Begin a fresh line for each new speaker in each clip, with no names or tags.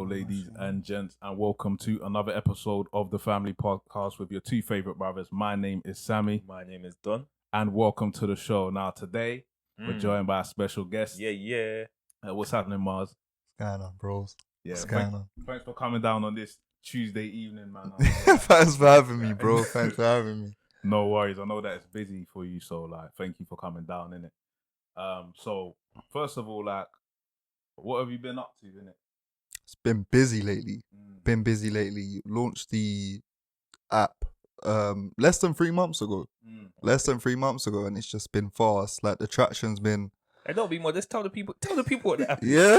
ladies and gents, and welcome to another episode of the Family Podcast with your two favorite brothers. My name is Sammy.
My name is Don.
And welcome to the show. Now, today, we're joined by a special guest.
Yeah.
What's happening, Myles?
What's going on, bros?
Yeah,
What's going on?
Thanks for coming down on this Tuesday evening, man.
Thanks for having me, bro. Thanks for having me.
No worries. I know that it's busy for you, so, thank you for coming down, innit? So, first of all, what have you been up to, innit?
It's been busy lately. Launched the app less than 3 months ago. And it's just been fast. Like, the traction's been...
Hey, don't be more. Just tell the people what the app is.
Yeah?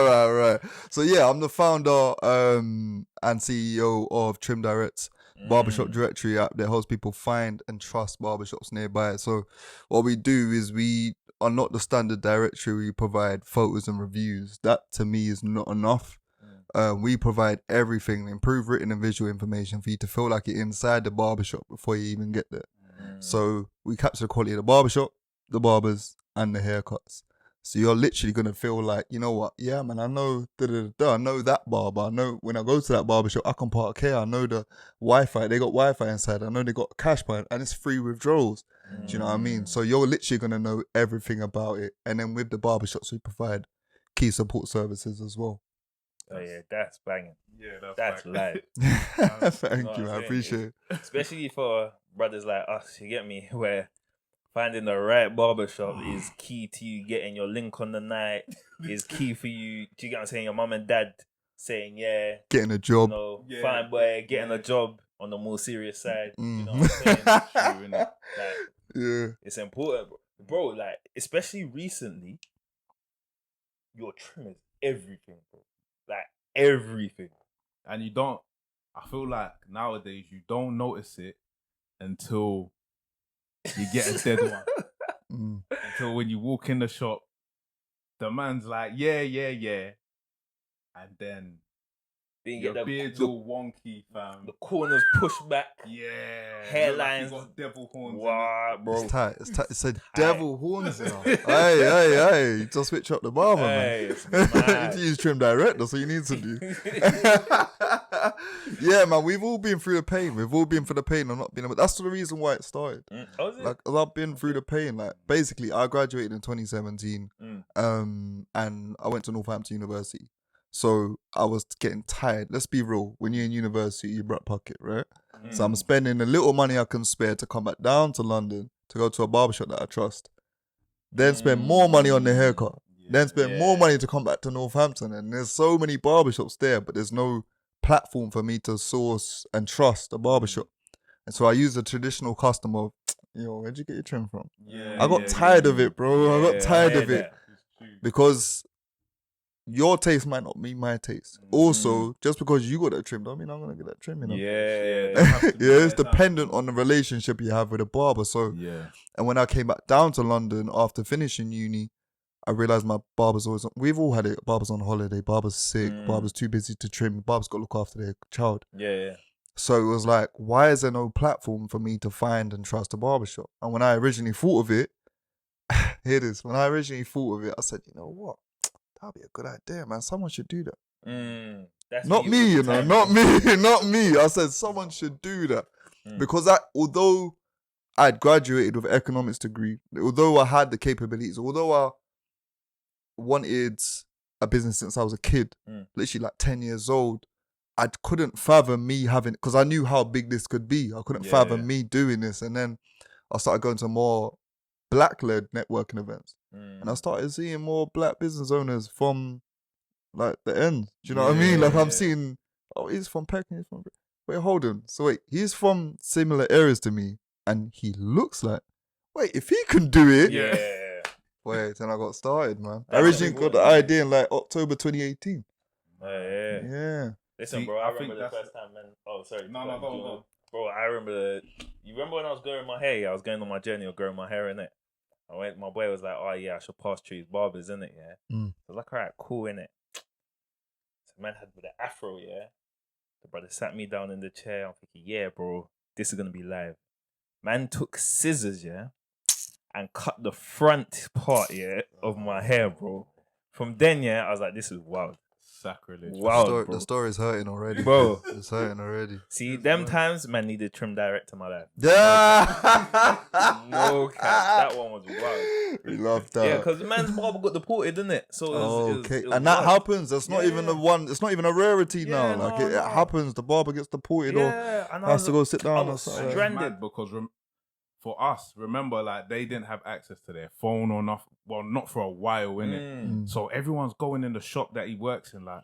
All right. So, yeah, I'm the founder and CEO of Trim Direct's Barbershop Directory app that helps people find and trust barbershops nearby. So, what we do is we are not the standard directory where you provide photos and reviews. That, to me, is not enough. We provide everything, improve written and visual information for you to feel like you're inside the barbershop before you even get there. So we capture the quality of the barbershop, the barbers, and the haircuts. So you're literally going to feel like, you know what? Yeah, man, I know, I know that barber. I know when I go to that barbershop, I can park here. I know the Wi-Fi. They got Wi-Fi inside. I know they got cash point, and it's free withdrawals. Do you know what I mean? So you're literally going to know everything about it. And then with the barbershops, we provide key support services as well.
Oh yeah, that's banging.
Yeah,
that's live.
Thank you, I appreciate it.
Especially for brothers like us, you get me, where finding the right barbershop is key to you getting your link on the night, is key for you. Do you get what I'm saying? Your mum and dad saying, yeah.
Getting a job.
Fine boy, getting a job on the more serious side. You know what I'm saying?
Yeah.
It's important, bro. Like, especially recently, your trim is everything, bro. Like, everything.
And I feel like nowadays you don't notice it until you get a dead one. Until when you walk in the shop, the man's like, yeah. And then your beard's all wonky, fam.
The corners pushed back.
Yeah.
Hairlines.
You got devil horns.
Wow, bro.
It's tight. It's a devil horns now. Hey. You just switch up the barber, man. You need to use Trim Direct. That's what you need to do. Yeah, man. We've all been through the pain. We've all been through the pain of not being able. That's the reason why it started.
Oh, is it?
Like, I've been through the pain. Like, basically, I graduated in 2017. And I went to Northampton University. So I was getting tired. Let's be real. When you're in university, you broke pocket, right? So I'm spending the little money I can spare to come back down to London to go to a barbershop that I trust. Then spend more money on the haircut. Then spend more money to come back to Northampton. And there's so many barbershops there, but there's no platform for me to source and trust a barbershop. And so I use the traditional custom of, where'd you get your trim from? I got tired of it, bro. I got tired of it. Because your taste might not be my taste. Also, just because you got that trim, don't mean I'm gonna get that trim. It's dependent on the relationship you have with a barber. So, and when I came back down to London after finishing uni, I realized my barber's always. We've all had it. Barber's on holiday. Barber's sick. Barber's too busy to trim. Barber's got to look after their child. So it was like, why is there no platform for me to find and trust a barbershop? And when I originally thought of it, here it is. When I originally thought of it, I said, you know what? That'd be a good idea, man. Someone should do that. Not me, not me. I said someone should do that. Because although I'd graduated with an economics degree, although I had the capabilities, although I wanted a business since I was a kid, literally like 10 years old, I couldn't fathom me having, because I knew how big this could be. I couldn't fathom me doing this. And then I started going to more black-led networking events. And I started seeing more black business owners from, like, the end. Do you know what I mean? Like, I'm seeing, he's from Peckham. Wait, hold on. So, wait, he's from similar areas to me. And he looks like, wait, if he can do it. Wait, then I got started, man. I originally got the idea in, like, October 2018.
Listen, bro, I remember the first time, man. Oh, sorry.
No, go.
Bro, I remember, you remember when I was growing my hair? I was going on my journey of growing my hair, innit? My boy was like, oh yeah, I should pass through his barbers, innit, yeah? I was like, alright, cool, innit? So man had with the afro, yeah? The brother sat me down in the chair. I'm thinking, yeah, bro, this is going to be live. Man took scissors, yeah? And cut the front part, yeah, of my hair, bro. From then, yeah, I was like, this is wild.
Sacrilege.
Wow,
The story's hurting already.
Bro.
It's hurting already.
See, them times, man, needed trim direct to my life.
Yeah.
No cap. That one was wild.
We love that.
Yeah, because man's barber got deported, didn't it? So
Okay.
it was
And that
wild.
happens. That's not even the one. It's not even a rarity
Yeah,
now. Like
no,
it
no.
happens. The barber gets deported or
Yeah, and I
has
was
to go sit down
I
or
was
something.
It's
stranded.
mad because for us, remember, like they didn't have access to their phone or nothing. Well, not for a while, innit? So everyone's going in the shop that he works in, like,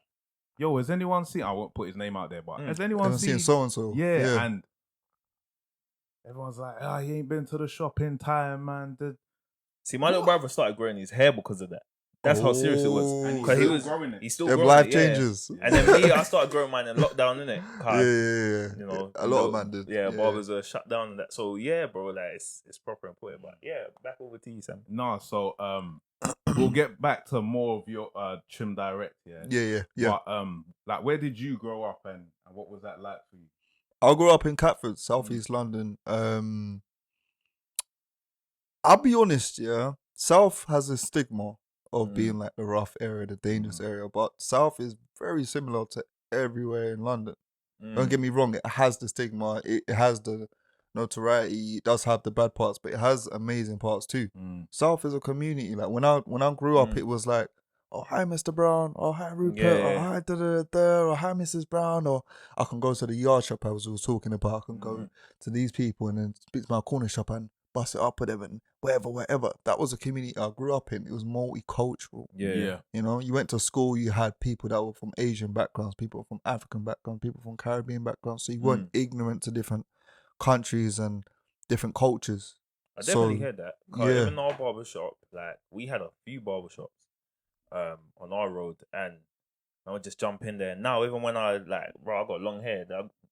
yo, has anyone seen? I won't put his name out there, but has anyone seen
so and so?
Yeah, and everyone's like, he ain't been to the shop in time, man.
See, my little brother started growing his hair because of that. That's how serious it was.
And
Because he
still
was
growing it.
He's still
Them
growing
life
it, yeah.
changes.
And then me, I started growing mine in lockdown, innit?
Yeah.
You know,
A lot of man did.
Yeah, barbers are shut down and that. So yeah, bro, like it's proper important. But yeah, back over to you, Sam.
No, so we'll get back to more of your trim direct, yeah.
Yeah.
But like, where did you grow up and what was that like for you?
I grew up in Catford, southeast London. I'll be honest, yeah. South has a stigma of being like the rough area, the dangerous area, but South is very similar to everywhere in London. Don't get me wrong, it has the stigma, it has the notoriety, it does have the bad parts, but it has amazing parts too. South is a community. Like when I grew up, it was like, oh hi Mr. Brown, oh hi Rupert, oh hi or hi Mrs. Brown, or I can go to the yard shop I was talking about, I can go to these people and then speak to my corner shop and bust it up with them and whatever. That was a community I grew up in. It was multicultural.
Yeah.
You know, you went to school, you had people that were from Asian backgrounds, people from African backgrounds, people from Caribbean backgrounds. So you weren't ignorant to different countries and different cultures.
I definitely heard that. Even our barbershop, like we had a few barbershops on our road, and I would just jump in there. Now, even when I like, bro, I got long hair,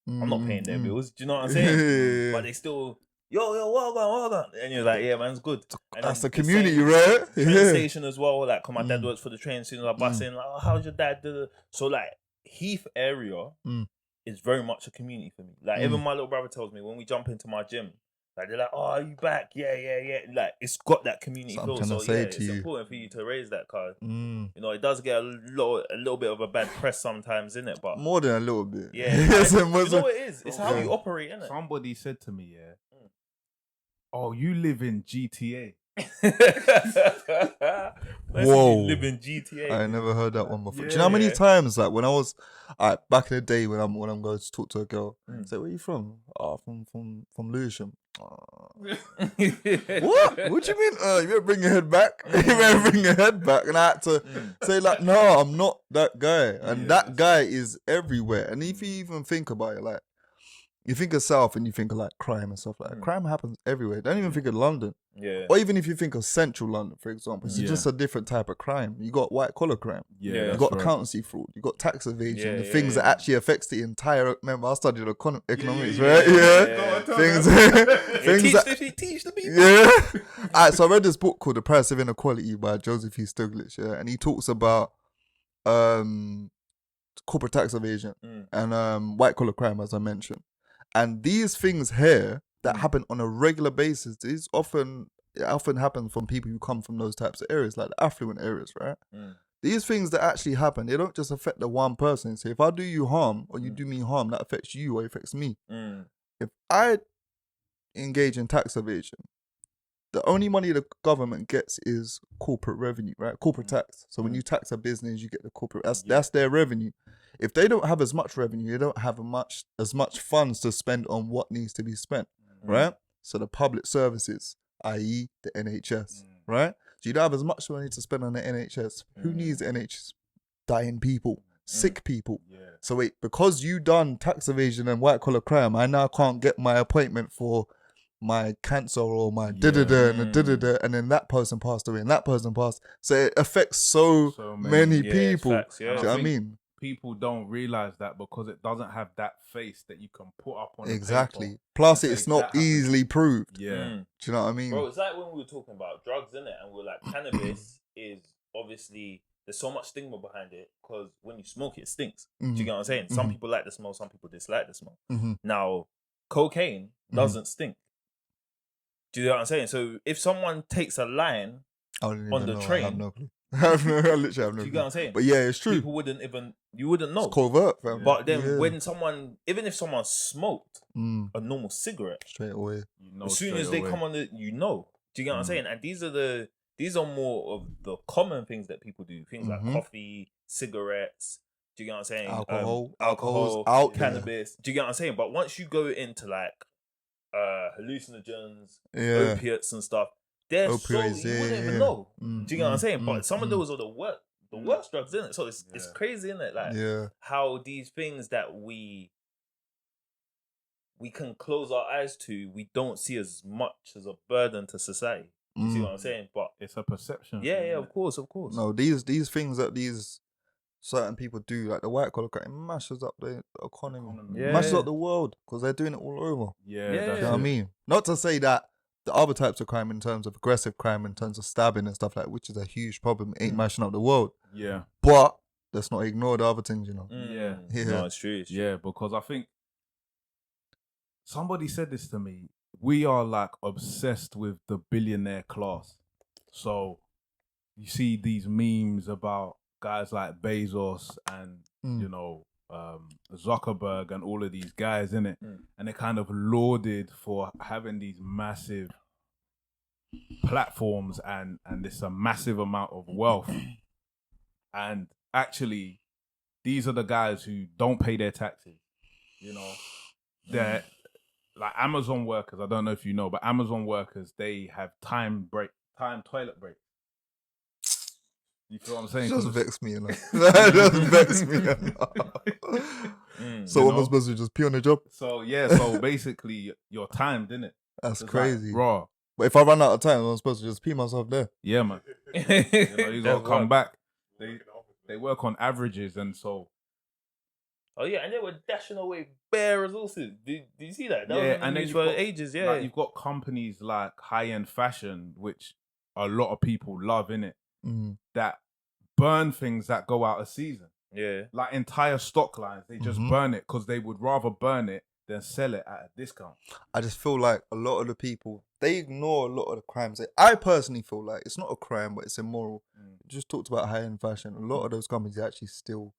I'm not paying their bills. Do you know what I'm saying? But they still, yo, what on? And you're like, yeah, man's good. And
that's the
then
community,
same
right?
Train station as well. Like, cause my dad works for the train. As soon as I bus in, like, oh, how's your dad? So like, Heath area is very much a community for me. Like, even my little brother tells me when we jump into my gym, like they're like, oh, are you back? Yeah. Like, it's got that community feel. So yeah, it's important for you to raise that card. You know, it does get a little bit of a bad press sometimes, innit? But
more than a little bit.
Yeah, you know what it is? It's how you operate, innit?
Somebody said to me, oh, you live in GTA.
Whoa.
You live in GTA.
I never heard that one before. Do you know how many times, like when I was back in the day when I'm going to talk to a girl, say, where are you from? Oh, from Lewisham. What? What do you mean? You better bring your head back. You better bring your head back. And I had to say like, no, I'm not that guy. And that guy is everywhere. And if you even think about it, like, you think of South and you think of like crime and stuff like that. Crime happens everywhere. Don't even think of London.
Yeah.
Or even if you think of central London, for example, it's just a different type of crime. You got white collar crime. You got accountancy fraud. You got tax evasion. The things that actually affects the entire. Remember, I studied economics, right? Things that
teach the people.
Yeah. Alright, so I read this book called The Price of Inequality by Joseph E. Stiglitz, and he talks about corporate tax evasion and white collar crime, as I mentioned. And these things here that happen on a regular basis, it often happen from people who come from those types of areas, like the affluent areas, right? These things that actually happen, they don't just affect the one person. So if I do you harm or you do me harm, that affects you or affects me. If I engage in tax evasion, the only money the government gets is corporate revenue, right? Corporate tax. So when you tax a business, you get the corporate. That's their revenue. If they don't have as much revenue, they don't have as much funds to spend on what needs to be spent, right? So the public services, i.e. the NHS, right? So you don't have as much money to spend on the NHS. Who needs the NHS? Dying people, sick people. So wait, because you done tax evasion and white collar crime, I now can't get my appointment for my cancer or my da-da-da and da-da-da, and then that person passed away and that person passed. So it affects so many people.
Facts,
Do you know what I mean?
People don't realize that because it doesn't have that face that you can put up on
Exactly.
paper.
Plus, it's not easily proved.
Yeah.
Do you know what I mean?
Bro, it's like when we were talking about drugs, innit? And we're like, cannabis is obviously, there's so much stigma behind it because when you smoke it stinks. Do you get what I'm saying? Some people like the smell, some people dislike the smell. Now, cocaine doesn't stink. Do you know what I'm saying? So if someone takes a line on the train,
I literally have no
Do you
clue.
get what I'm saying?
But yeah, it's true.
People wouldn't even, you wouldn't know.
It's covert, fam.
But then
Yeah.
when someone, even if someone smoked a normal cigarette,
straight away,
You know
as soon
straight
as they
away.
come on the, you know. Do you get what I'm saying? And these are more of the common things that people do. Things like coffee, cigarettes. Do you get what I'm saying?
alcohol's
Alcohol,
out there.
cannabis. Do you get what I'm saying? But once you go into like hallucinogens,
Yeah.
opiates and stuff, they're
Opioids,
you wouldn't even
yeah.
know. Do you get what I'm saying? But some of
mm.
those are the worst drugs, isn't it? So it's crazy, isn't it? Like how these things that we can close our eyes to, we don't see as much as a burden to society. You see what I'm saying? But
it's a perception.
yeah, of course.
No, these things that these certain people do, like the white collar crime, it mashes up the economy. Mashes up the world because they're doing it all over.
Yeah,
you know what I mean? Not to say that the other types of crime, in terms of aggressive crime, in terms of stabbing and stuff like that, which is a huge problem, ain't mashing up the world.
Yeah.
But let's not ignore the other things, you know.
Yeah.
No, it's true.
Yeah, because I think somebody said this to me. We are like obsessed with the billionaire class. So you see these memes about guys like Bezos and you know Zuckerberg and all of these guys in it, and they're kind of lauded for having these massive platforms and this a massive amount of wealth. And actually, these are the guys who don't pay their taxes. You know, they're like Amazon workers. I don't know if you know, but Amazon workers, they have time toilet break. You feel what I'm saying?
It doesn't vex me enough. It doesn't vex me enough. So what am I supposed to just pee on the job?
So yeah, so basically you're timed, innit?
That's crazy.
Like, raw.
But if I run out of time, I'm supposed to just pee myself there.
Yeah, man. You know, you gotta come back. They work on averages, and so.
Oh yeah, and they were dashing away bare resources. Did you see that? That was
and then
for ages. Yeah,
like, you've got companies like high-end fashion, which a lot of people love, innit? That burn things that go out of season.
Yeah,
like entire stock lines, they just burn it because they would rather burn it than sell it at a discount.
I just feel like a lot of the people, they ignore a lot of the crimes. I personally feel like it's not a crime, but it's immoral. Just talked about high-end fashion. A lot of those companies actually steal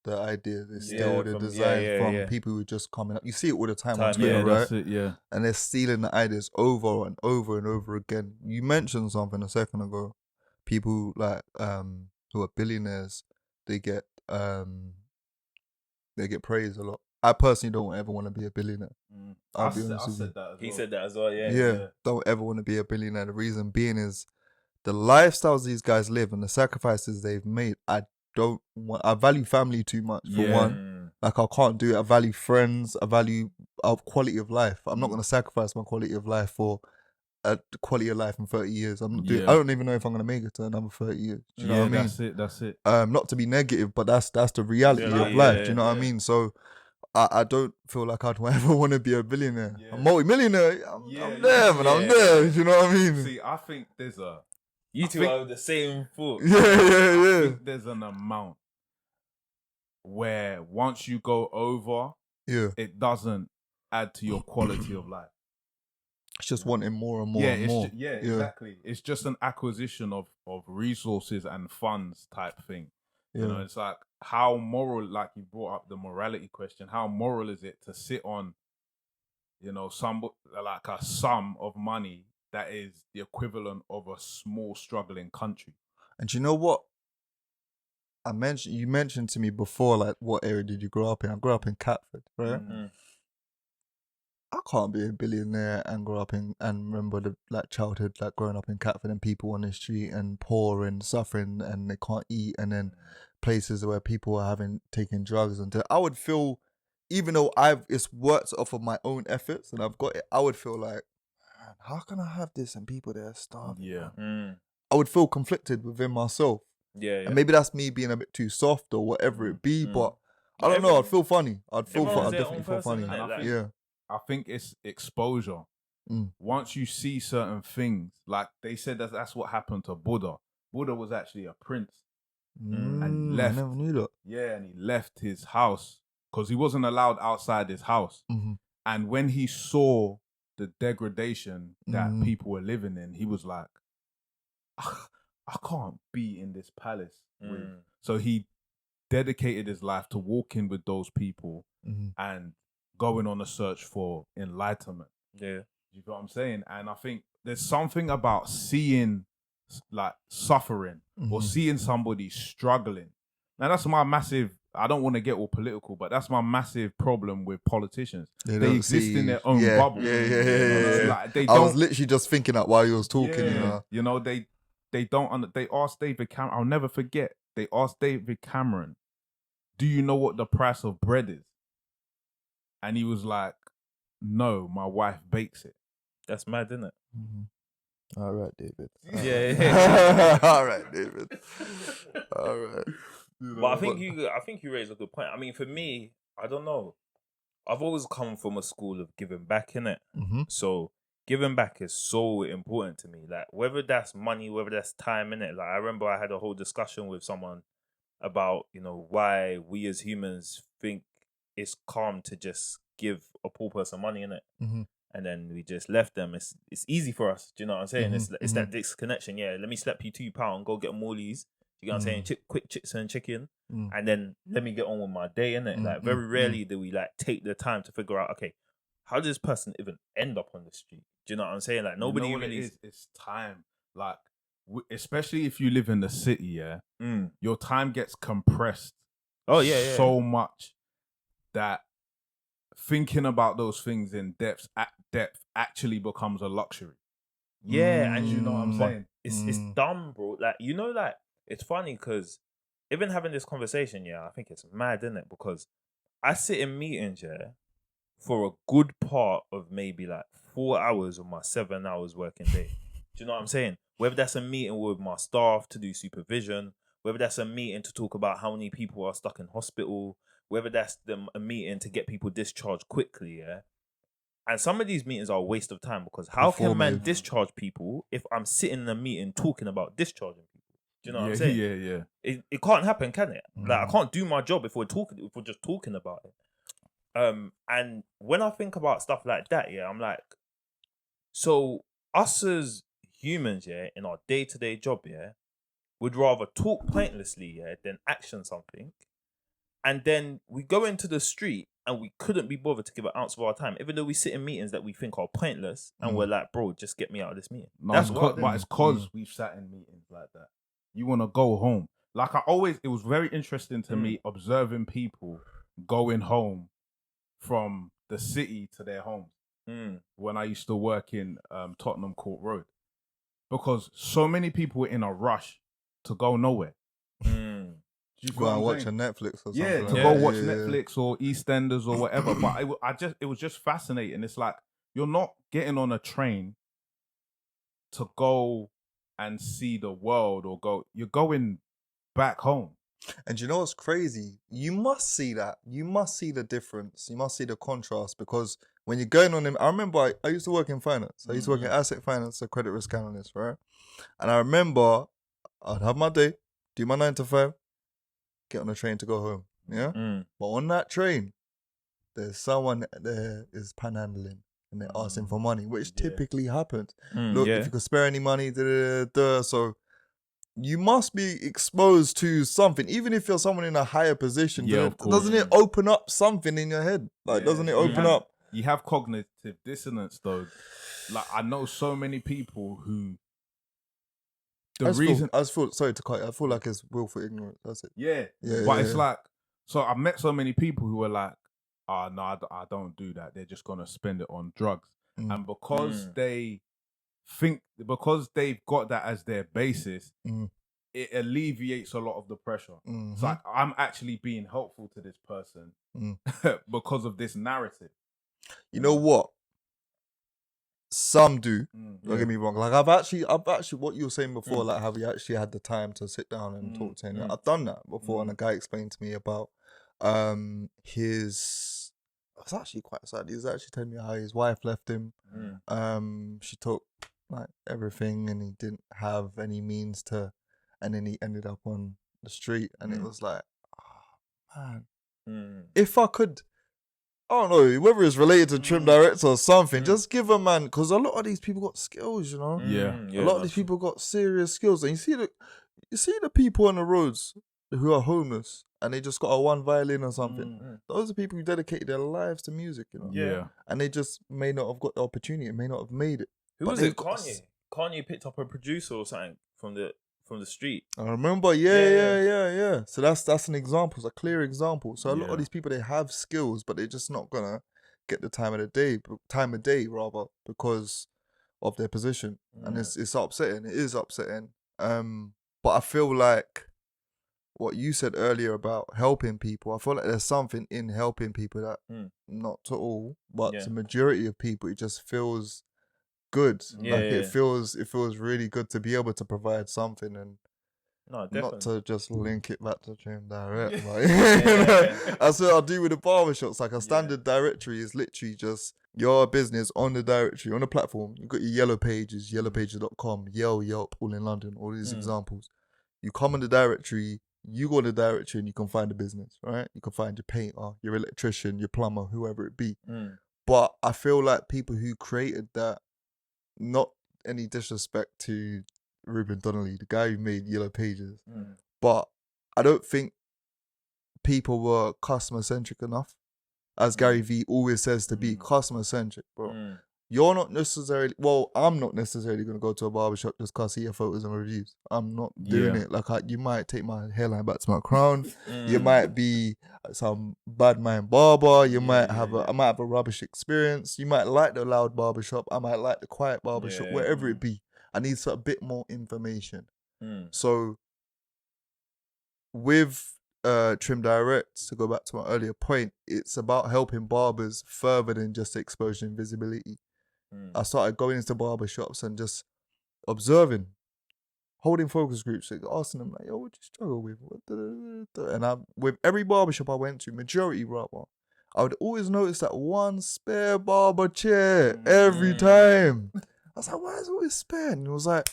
the idea. They steal the design from people who are just coming up. You see it all the time on Twitter, right?
That's it, yeah.
And they're stealing the ideas over and over and over again. You mentioned something a second ago. People like who are billionaires, they get praised a lot. I personally don't ever want to be a billionaire. I'll be honest with you.
He said that as well,
Yeah, don't ever want to be a billionaire. The reason being is the lifestyles these guys live and the sacrifices they've made. I value family too much for one. Like I can't do it. I value friends. I value our quality of life. I'm not going to sacrifice my quality of life for a quality of life in 30 years. I'm not doing. I don't even know if I'm going to make it to another 30 years. Do you know what I mean?
That's it.
Not to be negative, but that's the reality of life. Do you know what I mean? So I don't feel like I'd ever want to be a billionaire. A multi-millionaire, I'm there, man. I'm there. Do you know what I mean?
See, I think there's a...
You two are the same thought.
Yeah.
I think there's an amount where once you go over, it doesn't add to your quality of life.
It's just wanting more and more and more.
Exactly. It's just an acquisition of resources and funds type thing. You know, it's like how moral, like you brought up the morality question, how moral is it to sit on, you know, like a sum of money that is the equivalent of a small struggling country?
And you know what? You mentioned to me before, like, what area did you grow up in? I grew up in Catford, right? I can't be a billionaire and grow up in and remember the like childhood, like growing up in Catford and people on the street and poor and suffering and they can't eat, and then places where people are taking drugs, and I would feel, even though it's worked off of my own efforts and I've got it, I would feel like, man, how can I have this and people that are starving?
Yeah.
I would feel conflicted within myself.
Yeah.
And maybe that's me being a bit too soft or whatever it be, but I don't know. I'd feel funny. I'd definitely feel funny.
I think it's exposure. Once you see certain things, like they said that's what happened to Buddha. Buddha was actually a prince. And left.
I never knew that.
Yeah, and he left his house because he wasn't allowed outside his house. And when he saw the degradation that people were living in, he was like, I can't be in this palace with. So he dedicated his life to walking with those people and going on a search for enlightenment.
Yeah.
You know what I'm saying? And I think there's something about seeing like suffering or seeing somebody struggling. Now that's my massive, I don't want to get all political, but that's my massive problem with politicians. They exist in their own bubble.
Yeah.
Like, they
I was
don't,
literally just thinking that while you was talking,
you know, they don't, they asked David Cameron, I'll never forget, they asked David Cameron, do you know what the price of bread is? And he was like, no, my wife bakes it.
That's mad, isn't it?
All right, David.
Yeah.
All right, David. All right.
But I think you raised a good point. I mean, for me, I don't know. I've always come from a school of giving back, innit? So giving back is so important to me. Like, whether that's money, whether that's time, innit? Like, I remember I had a whole discussion with someone about, you know, why we as humans think it's calm to just give a poor person money, innit? And then we just left them. It's easy for us. Do you know what I'm saying? It's that disconnection. Yeah, let me slap you £2, go get Morley's. You know what I'm saying? Quick chips and chicken, and then let me get on with my day, innit? Like, very rarely do we like take the time to figure out, okay, how did this person even end up on the street? Do you know what I'm saying? Like, nobody
you know
really.
It's time. Like, especially if you live in the city, your time gets compressed.
Oh yeah.
So much that thinking about those things in depth actually becomes a luxury.
Yeah, and
you know what I'm saying?
It's dumb, bro. Like, you know, like, it's funny because even having this conversation, I think it's mad, isn't it? Because I sit in meetings, for a good part of maybe like 4 hours of my 7 hours working day. Do you know what I'm saying? Whether that's a meeting with my staff to do supervision, whether that's a meeting to talk about how many people are stuck in hospital, whether that's a meeting to get people discharged quickly, And some of these meetings are a waste of time because how can man discharge people if I'm sitting in a meeting talking about discharging people? Do you know what I'm saying?
Yeah.
It can't happen, can it? Like, I can't do my job if we're just talking about it. And when I think about stuff like that, I'm like, so us as humans, in our day-to-day job, would rather talk pointlessly, than action something. And then we go into the street and we couldn't be bothered to give an ounce of our time, even though we sit in meetings that we think are pointless, and we're like, bro, just get me out of this meeting.
No, it's because we've sat in meetings like that. You want to go home. Like, it was very interesting to me observing people going home from the city to their homes when I used to work in Tottenham Court Road, because so many people were in a rush to go nowhere.
Go and watch a Netflix or something.
Yeah, to go watch Netflix or EastEnders or whatever. But it was just fascinating. It's like, you're not getting on a train to go and see the world you're going back home.
And you know what's crazy? You must see that. You must see the difference. You must see the contrast, because when you're going on them, I remember I used to work in finance. I used to work in asset finance, a credit risk analyst, right? And I remember I'd have my day, do my 9 to 5, get on a train to go home. Yeah. But on that train, there's someone there is panhandling and they're asking for money, which typically happens. Look, if you could spare any money, so you must be exposed to something, even if you're someone in a higher position. Doesn't it open up something in your head? Like, doesn't it open up?
You have cognitive dissonance, though. Like, I know so many people who. I feel like it's willful ignorance. That's it. Yeah. But it's like, so I've met so many people who are like, oh, no, I don't do that. They're just gonna spend it on drugs, and because because they've got that as their basis, it alleviates a lot of the pressure. It's like, I'm actually being helpful to this person because of this narrative.
You know what? Some do. Don't get me wrong. Like, I've actually, what you were saying before, like how we actually had the time to sit down and talk to him. I've done that before, and a guy explained to me about his. It was actually quite sad. He was actually telling me how his wife left him. She took like everything, and he didn't have any means to, and then he ended up on the street, and it was like, oh man, if I could I don't know, whether it's related to trim director or something, just give a man, because a lot of these people got skills, you know?
Yeah.
A lot of these people got serious skills. And you see the people on the roads who are homeless and they just got a one violin or something. Those are people who dedicated their lives to music, you know?
Yeah.
And they just may not have got the opportunity, may not have made it.
Who
but
was
they've
it?
got
Kanye. Kanye picked up a producer or something from the street.
I remember, yeah. So that's an example. It's a clear example. So a lot of these people, they have skills, but they're just not gonna get the time of day because of their position, and it's upsetting. It is upsetting. But I feel like what you said earlier about helping people, I feel like there's something in helping people that not to all, but the majority of people, it just feels good. It feels really good to be able to provide something and not to just link it back to trim direct. Like, that's what I do with the barbershops. Like a standard directory is literally just your business on the directory, on the platform. You've got your yellow pages, yellowpages.com, Yelp, all in London, all these examples. You come on the directory, you go on the directory and you can find a business, right? You can find your painter, your electrician, your plumber, whoever it be. But I feel like people who created that, not any disrespect to Ruben Donnelly, the guy who made Yellow Pages, but I don't think people were customer centric enough, as Gary Vee always says to be customer centric, bro. You're not necessarily, I'm not necessarily going to go to a barbershop just because I see your photos and reviews. I'm not doing it. Like, you might take my hairline back to my crown. You might be some bad mind barber. You might have I might have a rubbish experience. You might like the loud barbershop. I might like the quiet barbershop, wherever it be. I need a bit more information. So with Trim Direct, to go back to my earlier point, it's about helping barbers further than just exposure and visibility. I started going into barbershops and just observing, holding focus groups, asking them, like, yo, what do you struggle with? And with every barbershop I went to, majority rather, I would always notice that one spare barber chair every time. I was like, why is it always spare? And it was like,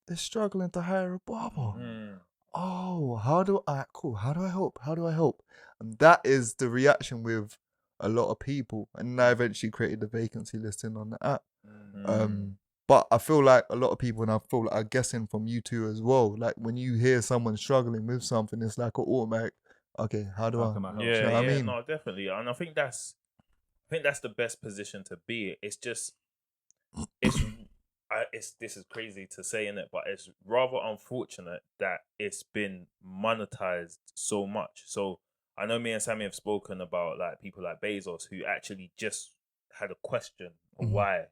they're struggling to hire a barber. Oh, how do I help? How do I help? And that is the reaction with a lot of people. And I eventually created the vacancy listing on the app. But I feel like a lot of people, and I feel like I'm guessing from you too as well, like when you hear someone struggling with something, it's like an automatic, okay, how can I help?
Yeah,
you know what I mean?
No, definitely. And I think that's the best position to be. It's just, this is crazy to say, innit? But it's rather unfortunate that it's been monetized so much. So I know me and Sammy have spoken about like people like Bezos who actually just had a question of why,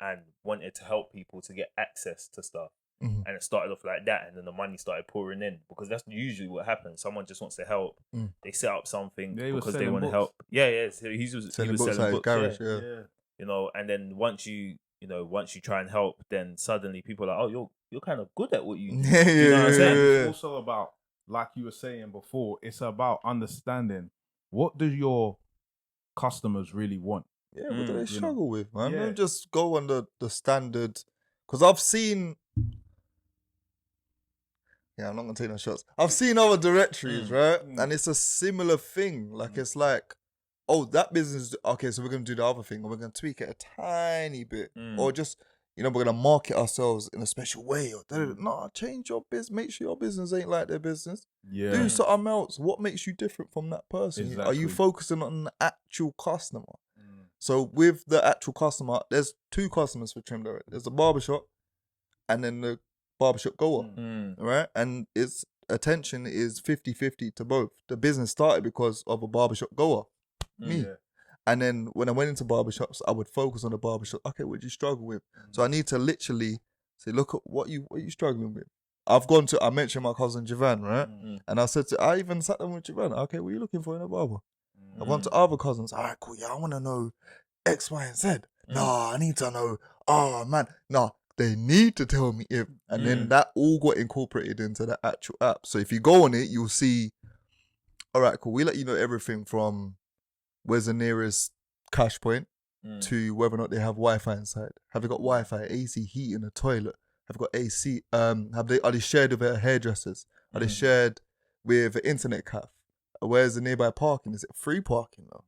and wanted to help people to get access to stuff. And it started off like that, and then the money started pouring in, because that's usually what happens. Someone just wants to help. They set up something because they want to help. So he was selling books.
Garage,
and then once you try and help, then suddenly people are like, oh, you're kind of good at what you do. You know what I'm saying?
It's also about, like you were saying before, it's about understanding, what do your customers really want?
Yeah, what do they struggle with, man? Don't just go on the standard. Because I've seen... I'm not going to take no shots. I've seen other directories, right? And it's a similar thing. Like, it's like, oh, that business... Okay, so we're going to do the other thing, and we're going to tweak it a tiny bit. Or just, we're going to market ourselves in a special way. Or no, change your business. Make sure your business ain't like their business. Do something else. What makes you different from that person?
Exactly.
Are you focusing on the actual customer? So with the actual customer, there's two customers for Trim Direct. There's the barbershop and then the barbershop goer, right? And its attention is 50-50 to both. The business started because of a barbershop goer, me. And then when I went into barbershops, I would focus on the barbershop. Okay, what do you struggle with? So I need to literally say, look at what you struggling with. I mentioned my cousin Javan, right? And I even sat down with Javan. Okay, what are you looking for in a barber? I went to other cousins. All right, cool. Yeah, I want to know X, Y, and Z. Nah, I need to know. Oh, man. Nah, they need to tell me if. And then that all got incorporated into the actual app. So if you go on it, you'll see, all right, cool. We let you know everything from where's the nearest cash point to whether or not they have Wi-Fi inside. Have they got Wi-Fi, AC, heat in the toilet? Have they got AC? Are they shared with their hairdressers? Are they shared with an internet cafe? Where's the nearby parking? Is it free parking though?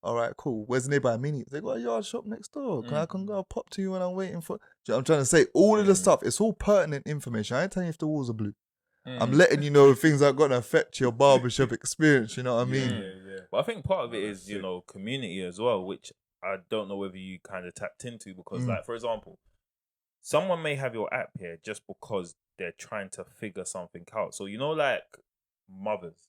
All right, cool. Where's the nearby mini? They got a yard shop next door. I can go pop to you when I'm waiting for. Do you know what I'm trying to say? All of the stuff, it's all pertinent information. I ain't telling you if the walls are blue. I'm letting you know things that are going to affect your barbershop experience. You know what I mean?
Yeah. But I think part of it is, community as well, which I don't know whether you kind of tapped into because, like, for example, someone may have your app here just because they're trying to figure something out. So, like mothers,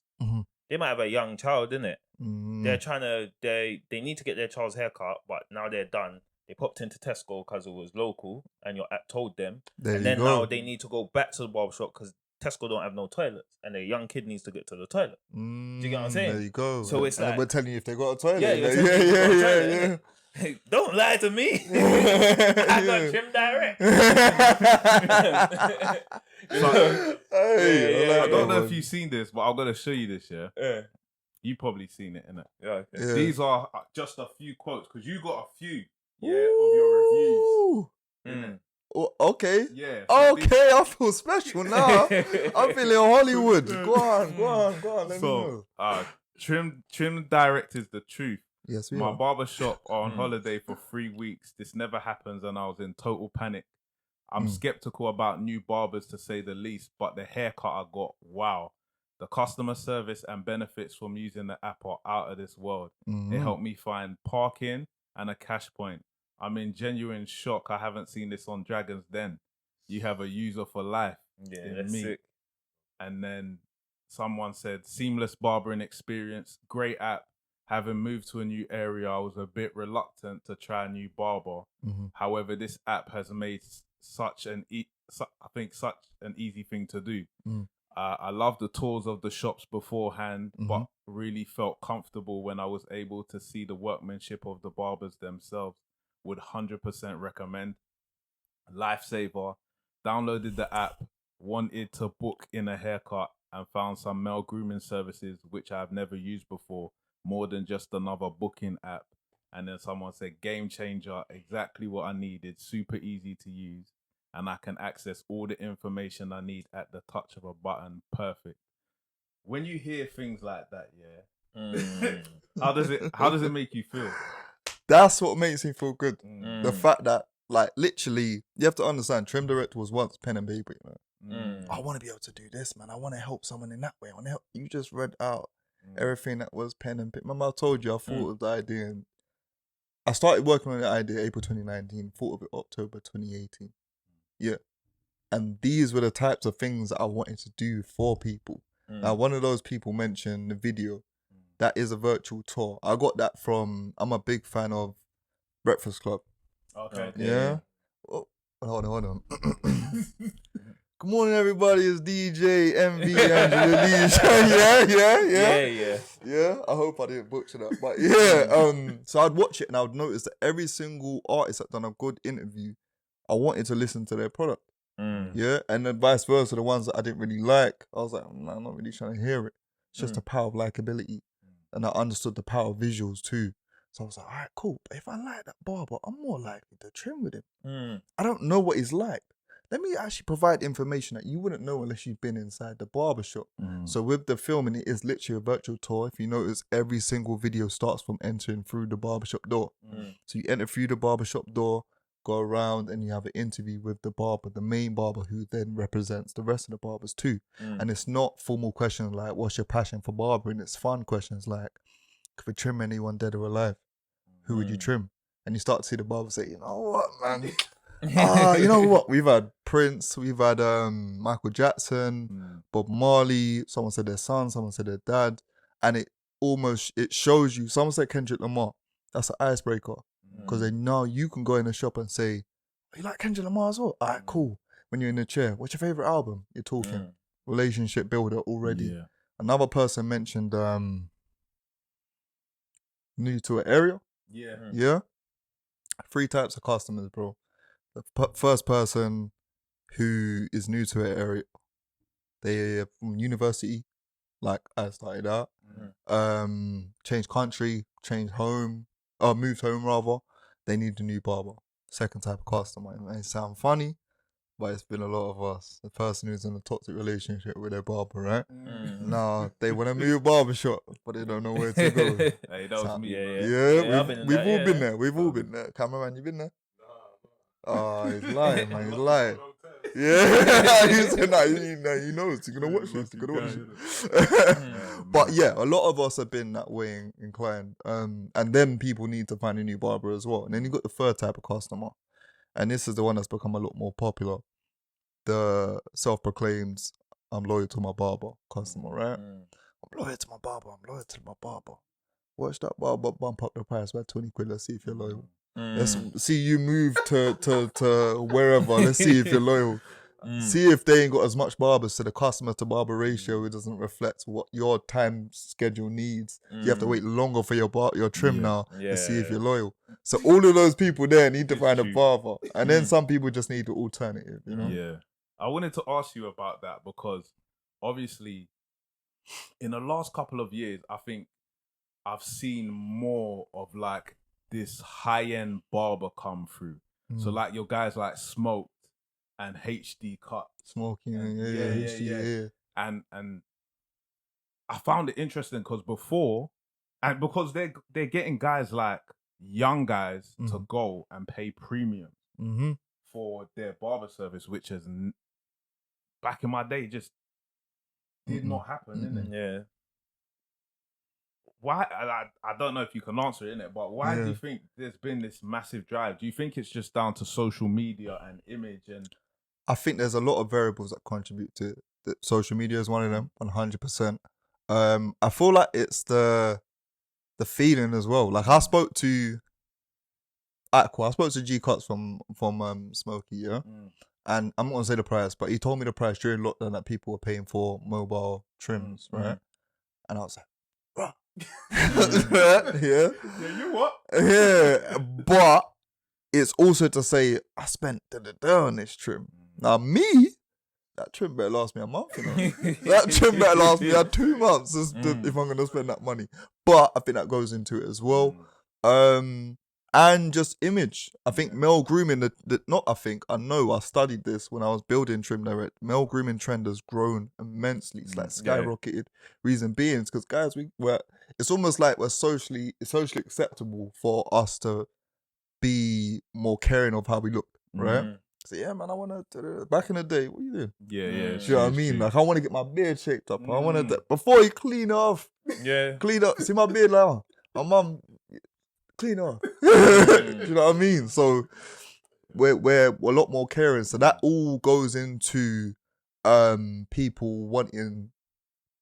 they might have a young child, innit? They're trying to, they need to get their child's haircut, but now they're done. They popped into Tesco because it was local and your app told them. Now they need to go back to the barbershop because Tesco don't have no toilets and their young kid needs to get to the toilet. Do you get what I'm saying?
There you go.
So it's like,
we're telling you if they got a toilet.
Yeah. Don't lie to me. I got trim direct.
I don't know if you've seen this, but I'm gonna show you this. Yeah. You probably seen it, innit?
Yeah.
These are just a few quotes because you got a few. Of your reviews.
Okay.
Yeah.
Okay, I feel special now. I'm feeling Hollywood. Go on. Let me know.
Trim direct is the truth.
Yes,
My barbershop are on holiday for 3 weeks. This never happens, and I was in total panic. I'm skeptical about new barbers, to say the least, but the haircut I got, wow. The customer service and benefits from using the app are out of this world. It helped me find parking and a cash point. I'm in genuine shock. I haven't seen this on Dragon's Den. You have a user for life.
Yeah, that's sick.
And then someone said, seamless barbering experience, great app. Having moved to a new area, I was a bit reluctant to try a new barber. However, this app has made such an easy thing to do. I love the tours of the shops beforehand, but really felt comfortable when I was able to see the workmanship of the barbers themselves. Would 100% recommend. Lifesaver. Downloaded the app, wanted to book in a haircut, and found some male grooming services which I've never used before, more than just another booking app. And then someone said, game changer, exactly what I needed, super easy to use, and I can access all the information I need at the touch of a button. Perfect. When you hear things like that, how does it make you feel?
That's what makes me feel good. The fact that, like, literally, you have to understand, Trim Direct was once pen and paper, I want to be able to do this, man. I want to help someone in that way. I want to help. You just read out everything that was pen and paper. Remember I told you I thought of the idea, and I started working on the idea April 2019, thought of it October 2018. Yeah. And these were the types of things that I wanted to do for people. Now, one of those people mentioned the video. That is a virtual tour. I got that from, I'm a big fan of Breakfast Club.
Okay.
Yeah? Oh, hold on. Good morning, everybody. It's DJ MV Angela Lee. Yeah, I hope I didn't butcher that. But so I'd watch it and I would notice that every single artist that done a good interview, I wanted to listen to their product. Yeah, and then vice versa, the ones that I didn't really like, I was like, nah, I'm not really trying to hear it. It's just the power of likability. And I understood the power of visuals too. So I was like, all right, cool. But if I like that barber, I'm more likely to trim with him. I don't know what he's like. Let me actually provide information that you wouldn't know unless you've been inside the barbershop. So with the filming, it is literally a virtual tour. If you notice, every single video starts from entering through the barbershop door. So you enter through the barbershop door, go around, and you have an interview with the barber, the main barber, who then represents the rest of the barbers too. And it's not formal questions like, what's your passion for barbering? It's fun questions like, if we trim anyone dead or alive, who would you trim? And you start to see the barber say, you know what, man? You know what? We've had Prince, we've had Michael Jackson, Bob Marley, someone said their son, someone said their dad. And it shows you, someone said Kendrick Lamar. That's an icebreaker. Because they know you can go in the shop and say, oh, you like Kendrick Lamar as well? All right, cool. When you're in the chair, what's your favorite album? You're talking. Relationship builder already. Yeah. Another person mentioned new to an area. Yeah. 3 types of customers, bro. The first person who is new to an area, they're from university, like I started out. Changed country, moved home rather. They need a new barber. Second type of customer. It may sound funny, but it's been a lot of us. The person who's in a toxic relationship with their barber, right? Now they want to move barbershop, but they don't know where to go.
Hey, that was me.
We've all been there. We've all been there. Cameraman, you been there? Oh, he's lying, man. He's lying. Yeah, he said, nah, he knows. You're gonna watch this. You're gonna watch it. But yeah, a lot of us have been that way inclined. And then people need to find a new barber as well. And then you got the third type of customer, and this is the one that's become a lot more popular. The self-proclaimed, I'm loyal to my barber customer, right? I'm loyal to my barber. I'm loyal to my barber. Watch that barber bump up the price by 20 quid. Let's see if you're loyal. Let's see you move to wherever. Let's see if you're loyal. See if they ain't got as much barbers, so the customer to barber ratio, it doesn't reflect what your time schedule needs. You have to wait longer for your trim now to see if you're loyal. So all of those people there need to find a barber. And then some people just need the alternative, you know?
Yeah. I wanted to ask you about that because obviously in the last couple of years, I think I've seen more of like this high-end barber come through. So like your guys like Smoked and HD Cut.
Smoking, HD.
And I found it interesting because because they're getting guys like young guys to go and pay premium for their barber service, which is back in my day just did not happen, innit?
Yeah.
Why? I don't know if you can answer it, innit? But why do you think there's been this massive drive? Do you think it's just down to social media and image? And
I think there's a lot of variables that contribute to it. Social media is one of them, 100%. I feel like it's the feeling as well. Like I spoke to G Cuts from Smokey, yeah. And I'm not gonna say the price, but he told me the price during lockdown that people were paying for mobile trims, right? And I was like, bruh. Yeah,
you what?
Yeah, but it's also to say I spent on this trim. Now me, that trim better last me a month. You know? That trim better last me 2 months if I'm gonna spend that money. But I think that goes into it as well. And just image. I think male grooming, I know I studied this when I was building Trim Direct. Male grooming trend has grown immensely. It's like skyrocketed. Reason being is because guys, it's almost like it's socially acceptable for us to be more caring of how we look, right? So yeah, man, I want to, back in the day, what you doing?
Yeah.
Do you know what I mean? Like, I want to get my beard shaped up. I want to, before you clean off.
Yeah.
Clean up. See my beard now? My mum, clean off. Do you know what I mean? So, we're a lot more caring. So that all goes into people wanting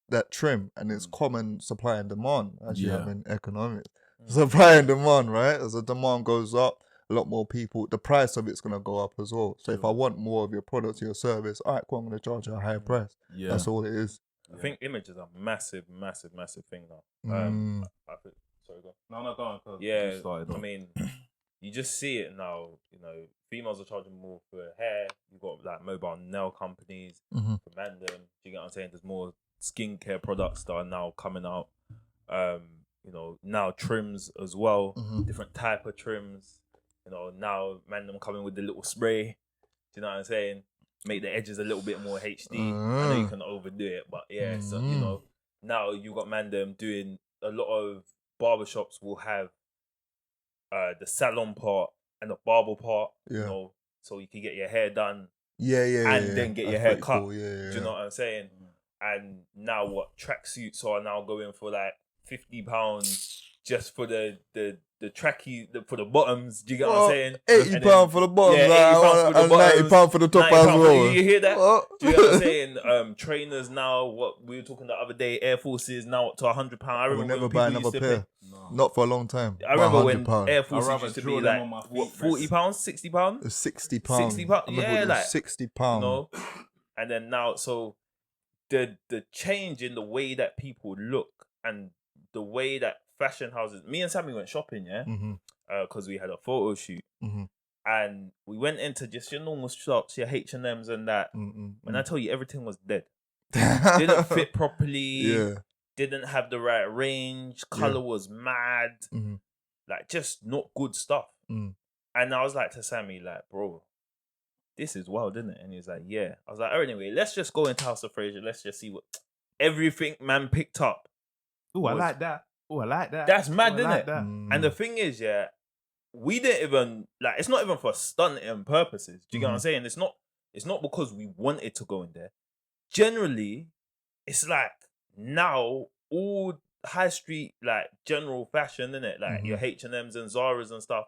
that trim. And it's common supply and demand, as you have in economics. Supply and demand, right? As the demand goes up, a lot more people, the price of it's going to go up as well. So if I want more of your product or your service, all right, cool, I'm going to charge you a higher price. Yeah. That's all it is.
I think image is a massive thing now. Sorry, go on.
No, go on.
Yeah, I mean, you just see it now. You know, females are charging more for hair. You've got like mobile nail companies for men. Do you get what I'm saying? There's more skincare products that are now coming out. You know, now trims as well, different type of trims. You know, now man, them coming with the little spray. Do you know what I'm saying? Make the edges a little bit more HD. I know you can overdo it, but yeah. So you know, now you got man them doing a lot of barbershops will have the salon part and the barber part. You know, so you can get your hair done. And then get your hair cut. Cool. Do you know what I'm saying? And now what tracksuits are now going for like £50 just for the tracky for the bottoms. Do you get what I'm saying?
£80 for the bottoms.
£80 for the bottoms.
£90 for the top as well.
You hear that? Do you get what I'm saying? Trainers now, what we were talking the other day, Air Forces now up to £100. I remember
we'll never buy another pair. Not for a long time.
I remember when Air Forces used to be like what, £40, £60?
£60.
£60. Yeah, like
£60.
You know? And then now, so the change in the way that people look and the way that fashion houses. Me and Sammy went shopping, because we had a photo shoot, and we went into just your normal shops, your H&Ms and that. When I tell you, everything was dead. Didn't fit properly. Didn't have the right range. Color was mad. Like just not good stuff. And I was like to Sammy, like, bro, this is wild, isn't it? And he was like, yeah. I was like, oh, anyway, let's just go into House of Fraser. Let's just see what everything man picked up.
Oh, I like that. Oh, I like that.
That's mad, isn't it?
That.
And the thing is, yeah, we didn't even like. It's not even for stunting purposes. Do you get what I'm saying? It's not because we wanted to go in there. Generally, it's like now all high street like general fashion, innit? Like your H&M's and Zara's and stuff.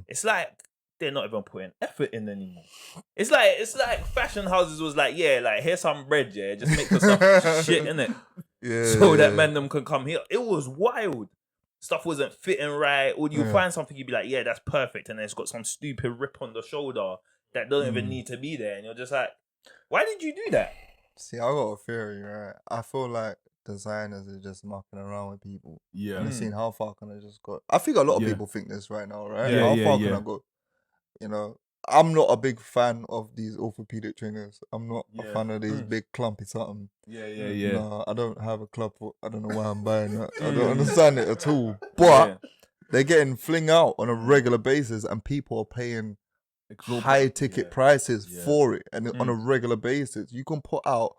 It's like they're not even putting effort in anymore. It's like fashion houses was like, yeah, like here's some bread, yeah, just make the stuff shit, innit?
Yeah.
So that man them can come here. It was wild. Stuff wasn't fitting right. Or you find something, you'd be like, yeah, that's perfect. And then it's got some stupid rip on the shoulder that doesn't even need to be there. And you're just like, why did you do that?
See, I got a theory, right? I feel like designers are just mucking around with people.
Yeah.
And seeing how far can I just go. I think a lot of people think this right now, right?
Yeah,
how far can I go? You know, I'm not a big fan of these orthopedic trainers. I'm not a fan of these big clumpy something.
Yeah.
No, I don't have a club. I don't know why I'm buying that. I don't understand it at all. But they're getting fling out on a regular basis, and people are paying high ticket prices for it, and on a regular basis. You can put out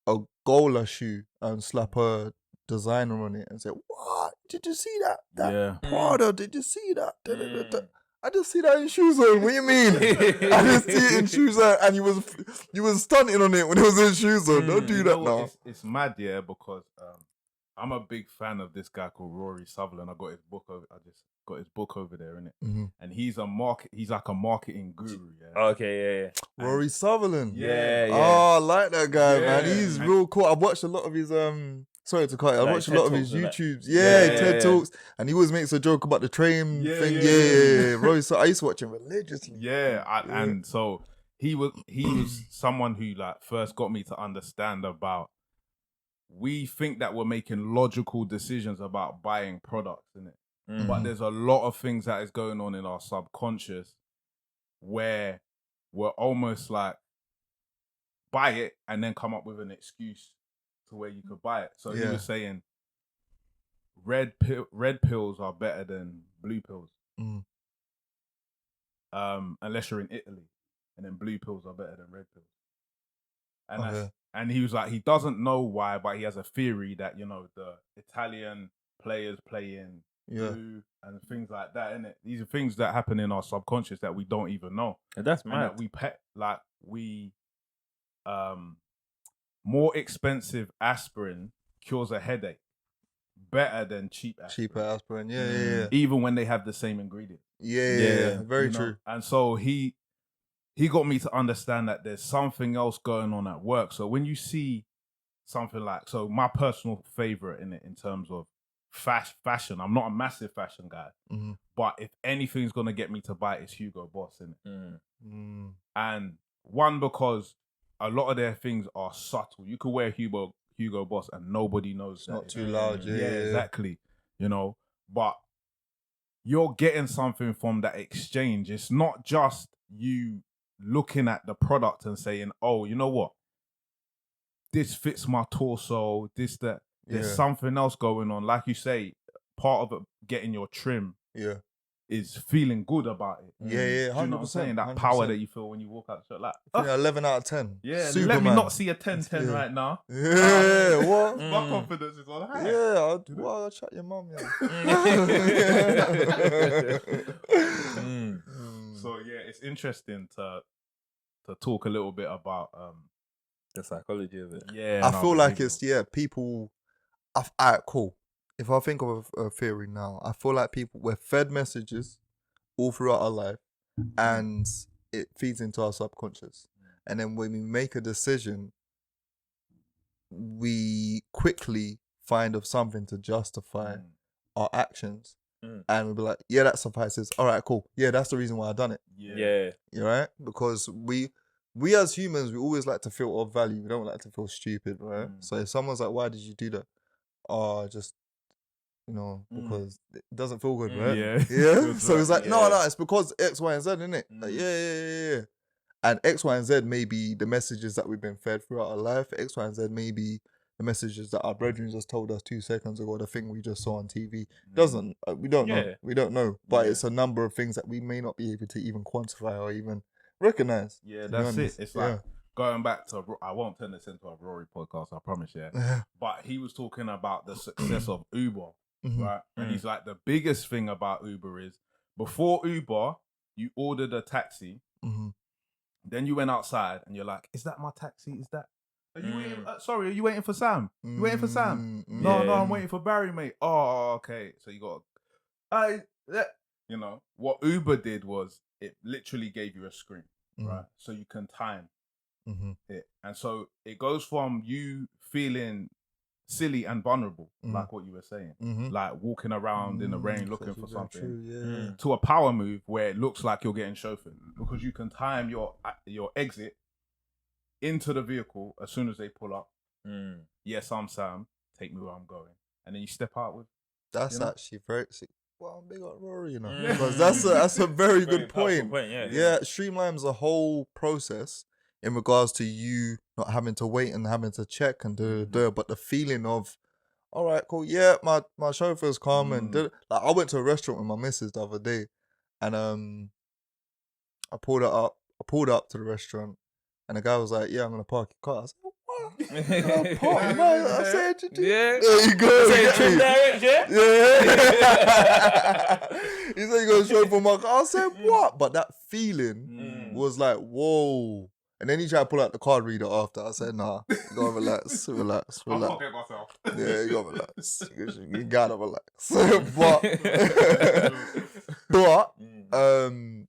a Gola shoe and slap a designer on it and say, "What? Did you see that? That Prada? Did you see that? I just see that in shoes on. What do you mean? I just see it in shoes on, and you was stunting on it when it was in shoes on. Don't do that now."
It's mad, yeah, because I'm a big fan of this guy called Rory Sutherland. I just got his book over there, innit? And he's like a marketing guru. Yeah.
Okay, yeah.
Rory Sutherland.
Yeah.
Oh, I like that guy, man. He's real cool. I've watched a lot of his sorry to cut it. I watched a lot of his YouTubes. TED Talks, and he always makes a joke about the train thing. Yeah. Rory, I used to watch him religiously.
And so he was someone who like first got me to understand about. We think that we're making logical decisions about buying products, innit? But there's a lot of things that is going on in our subconscious where we're almost like buy it and then come up with an excuse to where you could buy it. So he was saying red pills are better than blue pills. Unless you're in Italy, and then blue pills are better than red pills. And he was like, he doesn't know why, but he has a theory that, you know, the Italian players play in blue and things like that, innit? These are things that happen in our subconscious that we don't even know.
And that's mad.
And that more expensive aspirin cures a headache better than cheap aspirin.
Cheaper aspirin, yeah.
Even when they have the same ingredients.
Yeah. Very true.
And so he got me to understand that there's something else going on at work. So when you see something like, so my personal favorite in it in terms of fashion, I'm not a massive fashion guy, but if anything's going to get me to buy it, it's Hugo Boss, innit? And one, because a lot of their things are subtle. You could wear Hugo Boss and nobody knows. It's
not too loud. Yeah,
exactly. You know, but you're getting something from that exchange. It's not just you looking at the product and saying, oh, you know what? This fits my torso, that. There's something else going on. Like you say, part of it, getting your trim is feeling good about it.
Yeah, 100%.
You know what I'm saying? That
100%.
Power that you feel when you walk out the shop. Like,
11 out of 10.
Yeah,
Superman.
let me not see a 10-10 right now.
Yeah, what?
My confidence is on high.
Yeah, I'll chat your mum, yeah.
So, yeah, it's interesting to talk a little bit about
the psychology of it.
Yeah.
I feel like it's, people... Alright, cool. If I think of a theory now, I feel like we're fed messages all throughout our life, and it feeds into our subconscious. And then when we make a decision, we quickly find of something to justify our actions. And we'll be like, yeah, that suffices. All right, cool. Yeah, that's the reason why I done it.
Yeah.
You right? Because we as humans, we always like to feel of value. We don't like to feel stupid, right? So if someone's like, why did you do that? Oh, just, because it doesn't feel good, right? Yeah. So it's like, no, it's because X, Y, and Z, isn't it? Like, yeah. And X, Y, and Z may be the messages that we've been fed throughout our life. X, Y, and Z may be the messages that our brethren just told us 2 seconds ago, the thing we just saw on TV. We don't know. We don't know. But it's a number of things that we may not be able to even quantify or even recognize.
Yeah, that's it. It's like going back to, I won't turn this into a Rory podcast, I promise you. But he was talking about the success of Uber, right? And he's like, the biggest thing about Uber is, before Uber, you ordered a taxi, then you went outside and you're like, is that my taxi? Is that? Are you waiting? Sorry, are you waiting for Sam? You waiting for Sam? No, I'm waiting for Barry, mate. Oh, okay. So you got, you know, what Uber did was it literally gave you a screen, right? So you can time it. And so it goes from you feeling silly and vulnerable, like what you were saying, like walking around in the rain looking for something, to a power move where it looks like you're getting chauffeured because you can time your exit into the vehicle as soon as they pull up. Yes, I'm Sam. Take me where I'm going, and then you step out with.
That's actually very. Well, I'm big on Rory, you know, because that's a very good point. Yeah, streamlines the whole process in regards to you not having to wait and having to check and but the feeling of, all right, cool, yeah, my chauffeur's come and like I went to a restaurant with my missus the other day, and I pulled up to the restaurant, and the guy was like, yeah, I'm gonna park your car. I said, what? Park, man. I said, there you go.
Trim direct,
He said, you gonna show for my car. I said, what? But that feeling was like, whoa. And then he tried to pull out the card reader after. I said, nah, you gotta relax.
I'll pocket myself.
Yeah, you gotta relax. You gotta relax.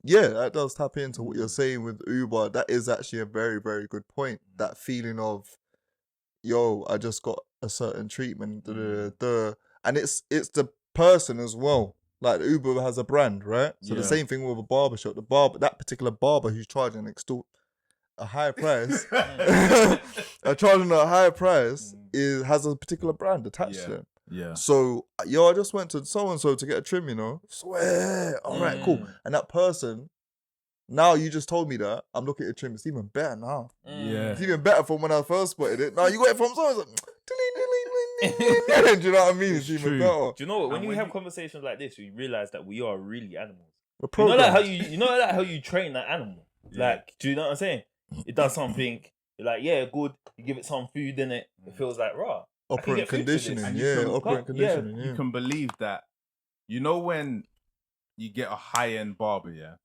Yeah, that does tap into what you're saying with Uber. That is actually a very, very good point. That feeling of, yo, I just got a certain treatment. And it's the person as well. Like Uber has a brand, right? So the same thing with a barbershop. That particular barber who's charging a high price, charging a high price has a particular brand attached to them.
Yeah.
So, I just went to so-and-so to get a trim, you know. Swear. All right, cool. And that person, now you just told me that, I'm looking at the trim, it's even better now.
Yeah.
It's even better from when I first spotted it. Now you got it from so-and-so. Do you know what I mean? It's even better.
Do you know what? When you have conversations like this, you realize that we are really animals.
You know
like how you train that animal? Like, do you know what I'm saying? It does something, you're like, yeah, good. You give it some food in it. It feels like raw.
Operant conditioning,
You can believe that. You know when you get a high-end barber,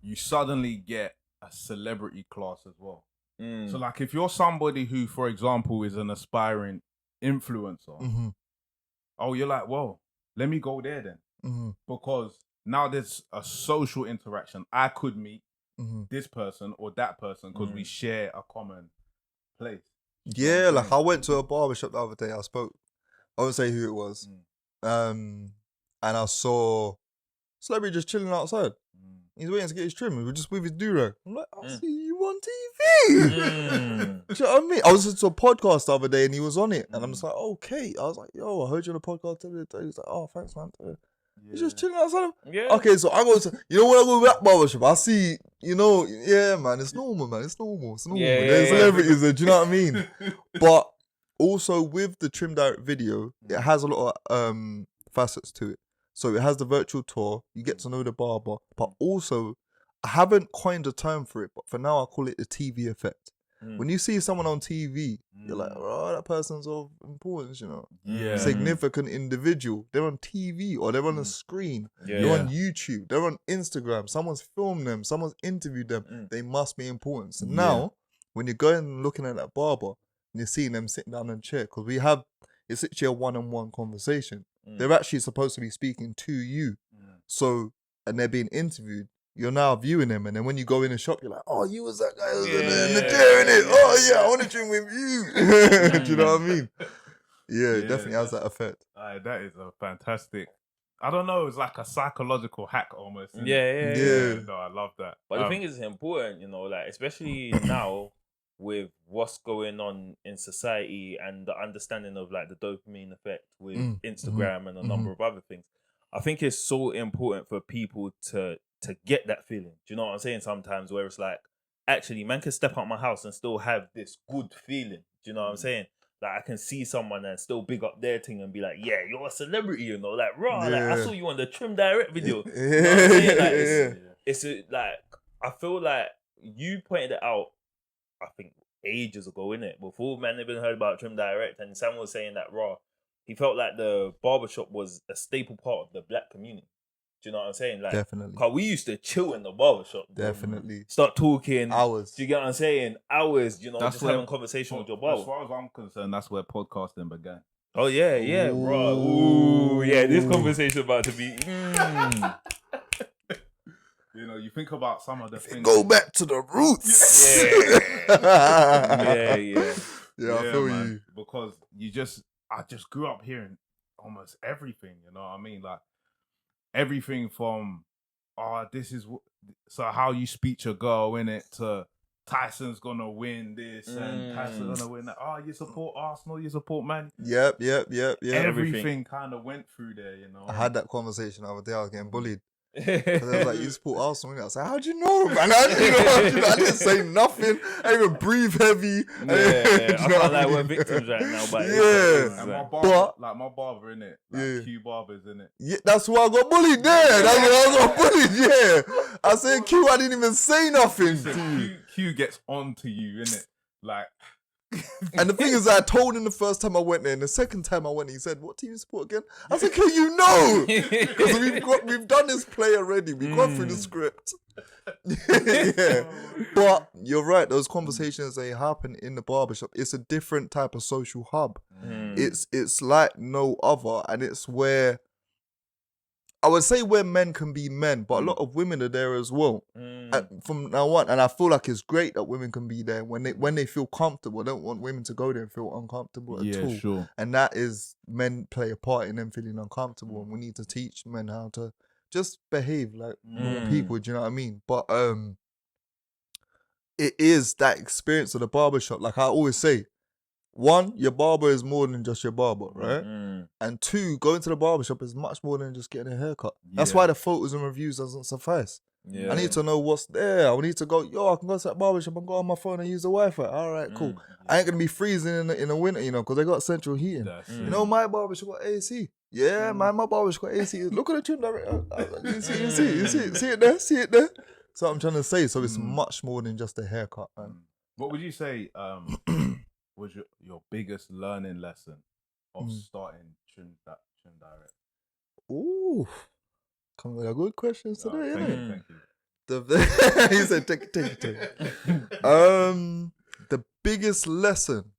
you suddenly get a celebrity class as well. So like if you're somebody who, for example, is an aspiring influencer, you're like, whoa, let me go there then. Because now there's a social interaction. I could meet this person or that person because we share a common place.
Yeah, like I went to a barbershop the other day. I won't say who it was. And I saw celebrity just chilling outside. He's waiting to get his trim. We were just with his do-rag. I'm like, I see you on TV. Do you know what I mean? I was listening to a podcast the other day and he was on it. And I'm just like, okay. I was like, yo, I heard you on the podcast today. He's like, oh, thanks, man. He's just chilling outside. Okay, so I go to, when I go to that barbershop, I see, man, it's normal, man. It's normal. There's celebrities there, do you know what I mean? But also with the Trim Direct video, it has a lot of facets to it. So it has the virtual tour, you get to know the barber, but also, I haven't coined a term for it, but for now I call it the TV effect. When you see someone on TV, you're like, oh, that person's of importance, significant individual. They're on TV or they're on a screen. They're on YouTube. They're on Instagram. Someone's filmed them. Someone's interviewed them. They must be important. So now, when you're going and looking at that barber and you're seeing them sitting down in a chair, because it's actually a one-on-one conversation. They're actually supposed to be speaking to you. So, and they're being interviewed. You're now viewing them, and then when you go in the shop, you're like, "Oh, you was that guy in the chair, innit? Oh yeah, I want to drink with you." Do you know what I mean? Yeah, it definitely has that effect.
That is a fantastic. I don't know. It's like a psychological hack almost.
Yeah.
No, I love that.
But the thing is, it's important, like especially now with what's going on in society and the understanding of like the dopamine effect with Instagram and a number of other things. I think it's so important for people to get that feeling. Do you know what I'm saying? Sometimes where it's like, actually, man can step out my house and still have this good feeling. Do you know what I'm saying? Like I can see someone and still big up their thing and be like, yeah, you're a celebrity, like raw. Like I saw you on the Trim Direct video. You know what I'm saying? Like, it's like I feel like you pointed it out, I think, ages ago, innit? Before man even heard about Trim Direct, and Sam was saying that raw. He felt like the barbershop was a staple part of the black community. Do you know what I'm saying? Like,
Definitely.
Cause we used to chill in the barbershop. Bro.
Definitely.
Start talking.
Hours.
Do you get what I'm saying? Hours, you know,
That's
just
where-
having a conversation with your barber.
As far as I'm concerned, that's where podcasting began.
Oh, yeah, bro. Ooh, yeah, this conversation about to be...
You know, you think about some of the things.
Go back to the roots.
Yeah.
Yeah, I feel
man.
you.
Because I just grew up hearing almost everything, you know what I mean? Like, everything from, so how you speak to a girl, innit, to Tyson's gonna win this and Tyson's gonna win that. Oh, you support Arsenal, you support Man.
Yep.
Everything kind of went through there, you know.
I had that conversation the other day. I was getting bullied. Because I was like, you support Arsenal? I was like, how'd you know, man? How'd you know? I didn't say nothing. I didn't even breathe heavy.
I feel like we're victims right now. But
and my barber, innit? Like Q Barbers, innit?
Yeah, that's why I got bullied there. That's why I got bullied, yeah. I said Q, I didn't even say nothing.
Q gets on to you, innit? Like...
And the thing is, I told him the first time I went there, and the second time I went, he said, "What team you support again?" I said, "Can you know? Because we've done this play already. We've gone through the script." Yeah, but you're right. Those conversations they happen in the barbershop. It's a different type of social hub. It's like no other, and it's where I would say where men can be men, but a lot of women are there as well. From now on, and I feel like it's great that women can be there when they feel comfortable. I don't want women to go there and feel uncomfortable at all.
Sure.
And that is, men play a part in them feeling uncomfortable, and we need to teach men how to just behave like normal people. Do you know what I mean? But it is that experience of the barbershop. Like I always say, one, your barber is more than just your barber, right? And two, going to the barbershop is much more than just getting a haircut. That's why the photos and reviews doesn't suffice. I need to know what's there. I need to go, I can go to that barbershop and go on my phone and use the Wi-Fi. All right, cool. I ain't going to be freezing in the winter, you know, because they got central heating. You know, my barbershop got AC. Yeah, man, my barbershop got AC. Look at the trim director. You see it there? See it there? That's what I'm trying to say. So it's much more than just a haircut, man.
What would you say was your biggest learning lesson of starting Trim Direct?
Ooh, come with a good questions today, innit?
Thank you.
He said, take it. The biggest lesson.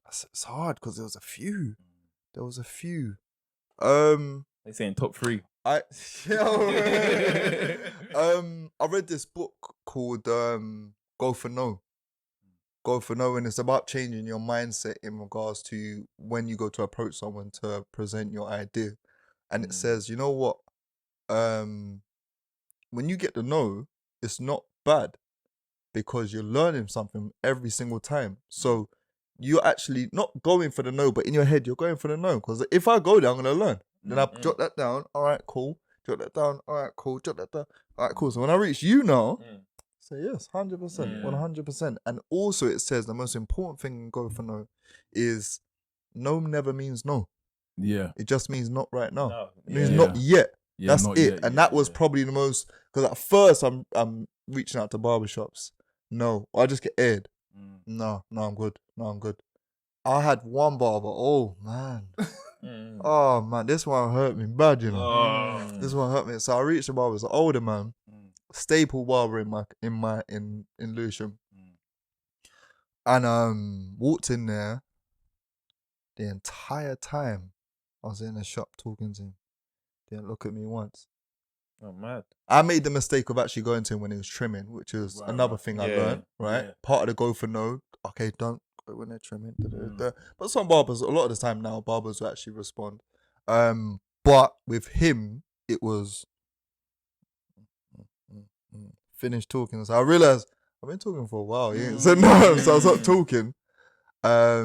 It's hard because there was a few.
They saying top 3.
I read this book called Go for No. Go for No, and it's about changing your mindset in regards to when you go to approach someone to present your idea. And it says, you know what? When you get the no, it's not bad because you're learning something every single time. So you're actually not going for the no, but in your head, you're going for the no. Because if I go there, I'm going to learn. Then I jot that down. All right, cool. Jot that down. All right, cool. Jot that down. All right, cool. So when I reach you now, say yes, 100%, 100%. And also it says the most important thing in Go for No is no never means no.
Yeah.
It just means not right now.
No.
It means not yet.
Yeah,
that's
not
it.
yet,
And that was probably the most, because at first I'm reaching out to barbershops. No, I just get aired. No, I'm good. I had one barber. Oh man. Oh man, this one hurt me bad, you know. This one hurt me. So I reached the barber, it's an older man, staple barber in Lewisham. And walked in there. The entire time I was in the shop talking to him. Didn't look at me once.
Oh, mad.
I made the mistake of actually going to him when he was trimming, which was another thing I learned, right?
Yeah.
Part of the Go for No. Okay, don't go when they're trimming. But some barbers, a lot of the time now, barbers will actually respond. But with him, it was finished talking. So I realized I've been talking for a while. Yeah? So no, so I stopped talking. I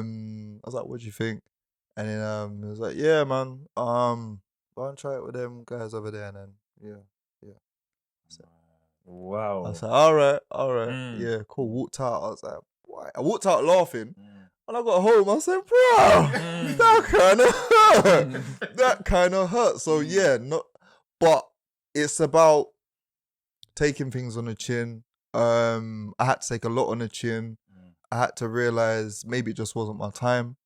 was like, what do you think? And then he was like, yeah, man. Go and try it with them guys over there, and then yeah.
Wow.
I said, all right, yeah, cool. Walked out. I was like, why? I walked out laughing. When I got home, I said, bro, that kind of hurt. So yeah, but it's about taking things on the chin. I had to take a lot on the chin. I had to realize maybe it just wasn't my time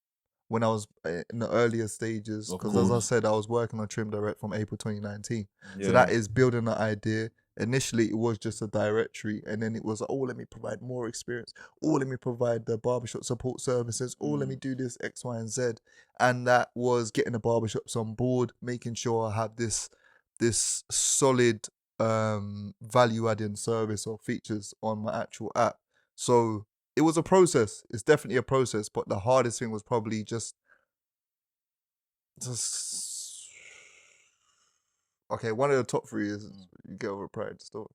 when I was in the earlier stages. Because as I said, I was working on Trim Direct from April 2019. So that is building the idea. Initially, it was just a directory, and then it was, oh, let me provide more experience. Oh, let me provide the barbershop support services. Oh, let me do this X, Y, and Z. And that was getting the barbershops on board, making sure I have this solid value-adding service or features on my actual app. So it was a process. It's definitely a process, but the hardest thing was probably just okay. One of the top three is you get over pride still.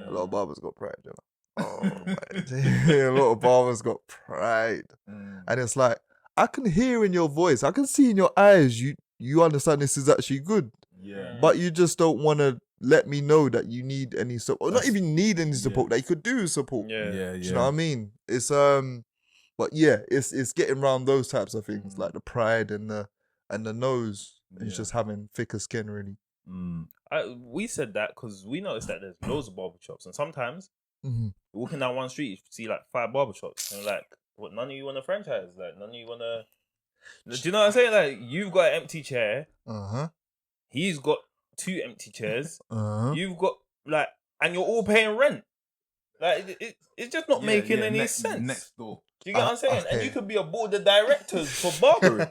A lot of barbers got pride, you know. Oh man, a lot of barbers got pride, and it's like I can hear in your voice, I can see in your eyes, you understand this is actually good. But you just don't want to let me know that you need any support, or not even need any support, that you could do support. Do you know what I mean? It's but yeah, it's getting around those types of things, like the pride and the nose. It's just having thicker skin, really.
We said that because we noticed that there's loads of barbershops, and sometimes walking down one street, you see like 5 barbershops, and like, what? None of you want a franchise? Like, none of you want to? Do you know what I'm saying? Like, you've got an empty chair. He's got 2 empty chairs. You've got like, and you're all paying rent. Like, it's just not making any sense.
Next door.
Do you get what I'm saying? Okay. And you could be a board of directors for barbering,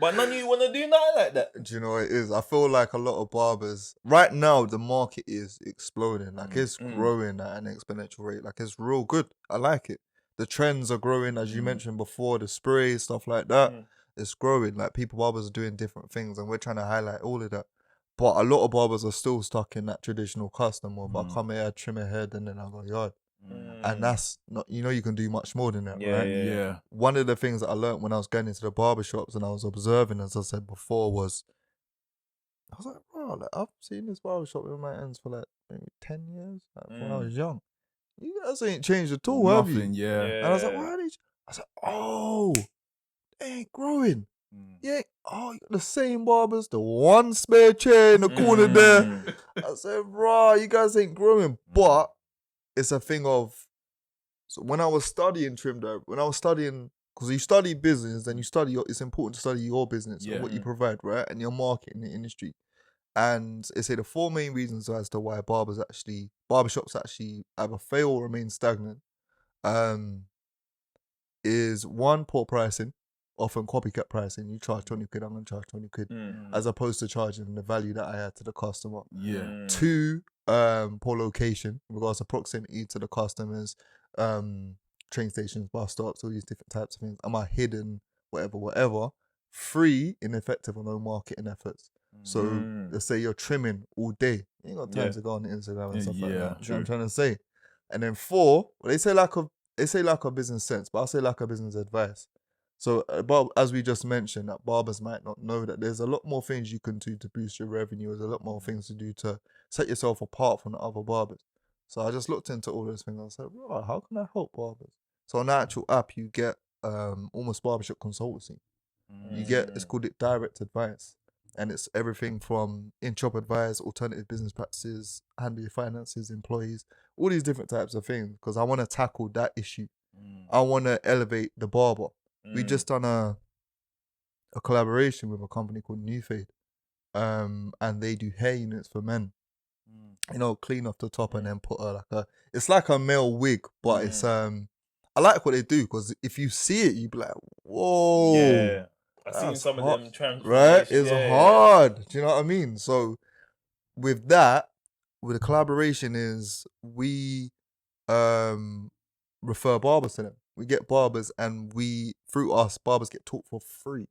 but none of you want to do nothing like that.
Do you know what it is? I feel like a lot of barbers right now, the market is exploding. Like it's growing at an exponential rate. Like it's real good. I like it. The trends are growing, as you mentioned before. The spray stuff like that, it's growing. Like barbers are doing different things, and we're trying to highlight all of that. But a lot of barbers are still stuck in that traditional custom of I come here, I trim a head, and then I go yard. And that's not, you can do much more than that, right?
Yeah.
One of the things that I learned when I was going into the barbershops and I was observing, as I said before, I was like, bro, like, I've seen this barbershop with my hands for like maybe 10 years, like, when I was young. You guys ain't changed at all, have you?
Yeah.
And I was like, why are they? I was like, oh, they ain't growing. Yeah, oh, you got the same barbers, the one spare chair in the corner there. I said, bro, you guys ain't growing. But it's a thing of, so when I was studying because you study business, then it's important to study your business and what you provide, right? And your market in the industry. And they say the 4 main reasons as to why barbershops actually either fail or remain stagnant is 1, poor pricing. Often copycat pricing. You charge 20 quid, I'm going to charge 20 quid. As opposed to charging the value that I add to the customer. 2, poor location in regards to proximity to the customers, train stations, bus stops, all these different types of things. Am I hidden? Whatever. 3, ineffective or no marketing efforts. So let's say you're trimming all day. You ain't got time to go on Instagram and stuff like that. You know what I'm trying to say? And then 4, well, they say lack of business sense, but I say lack of business advice. So, as we just mentioned, that barbers might not know that there's a lot more things you can do to boost your revenue. There's a lot more things to do to set yourself apart from the other barbers. So I just looked into all those things. I said, right, how can I help barbers? So on the actual app, you get almost barbershop consultancy. You get, it's called direct advice. And it's everything from in-shop advice, alternative business practices, handle your finances, employees, all these different types of things. Because I want to tackle that issue. I want to elevate the barber. We just done a collaboration with a company called New Fade, and they do hair units for men. Clean off the top and then put it's like a male wig, but it's I like what they do because if you see it, you be like, whoa,
yeah. I've seen some of them transformations.
Right, it's hard. Do you know what I mean? So with the collaboration is we refer barbers to them. We get barbers and through us, barbers get taught for free,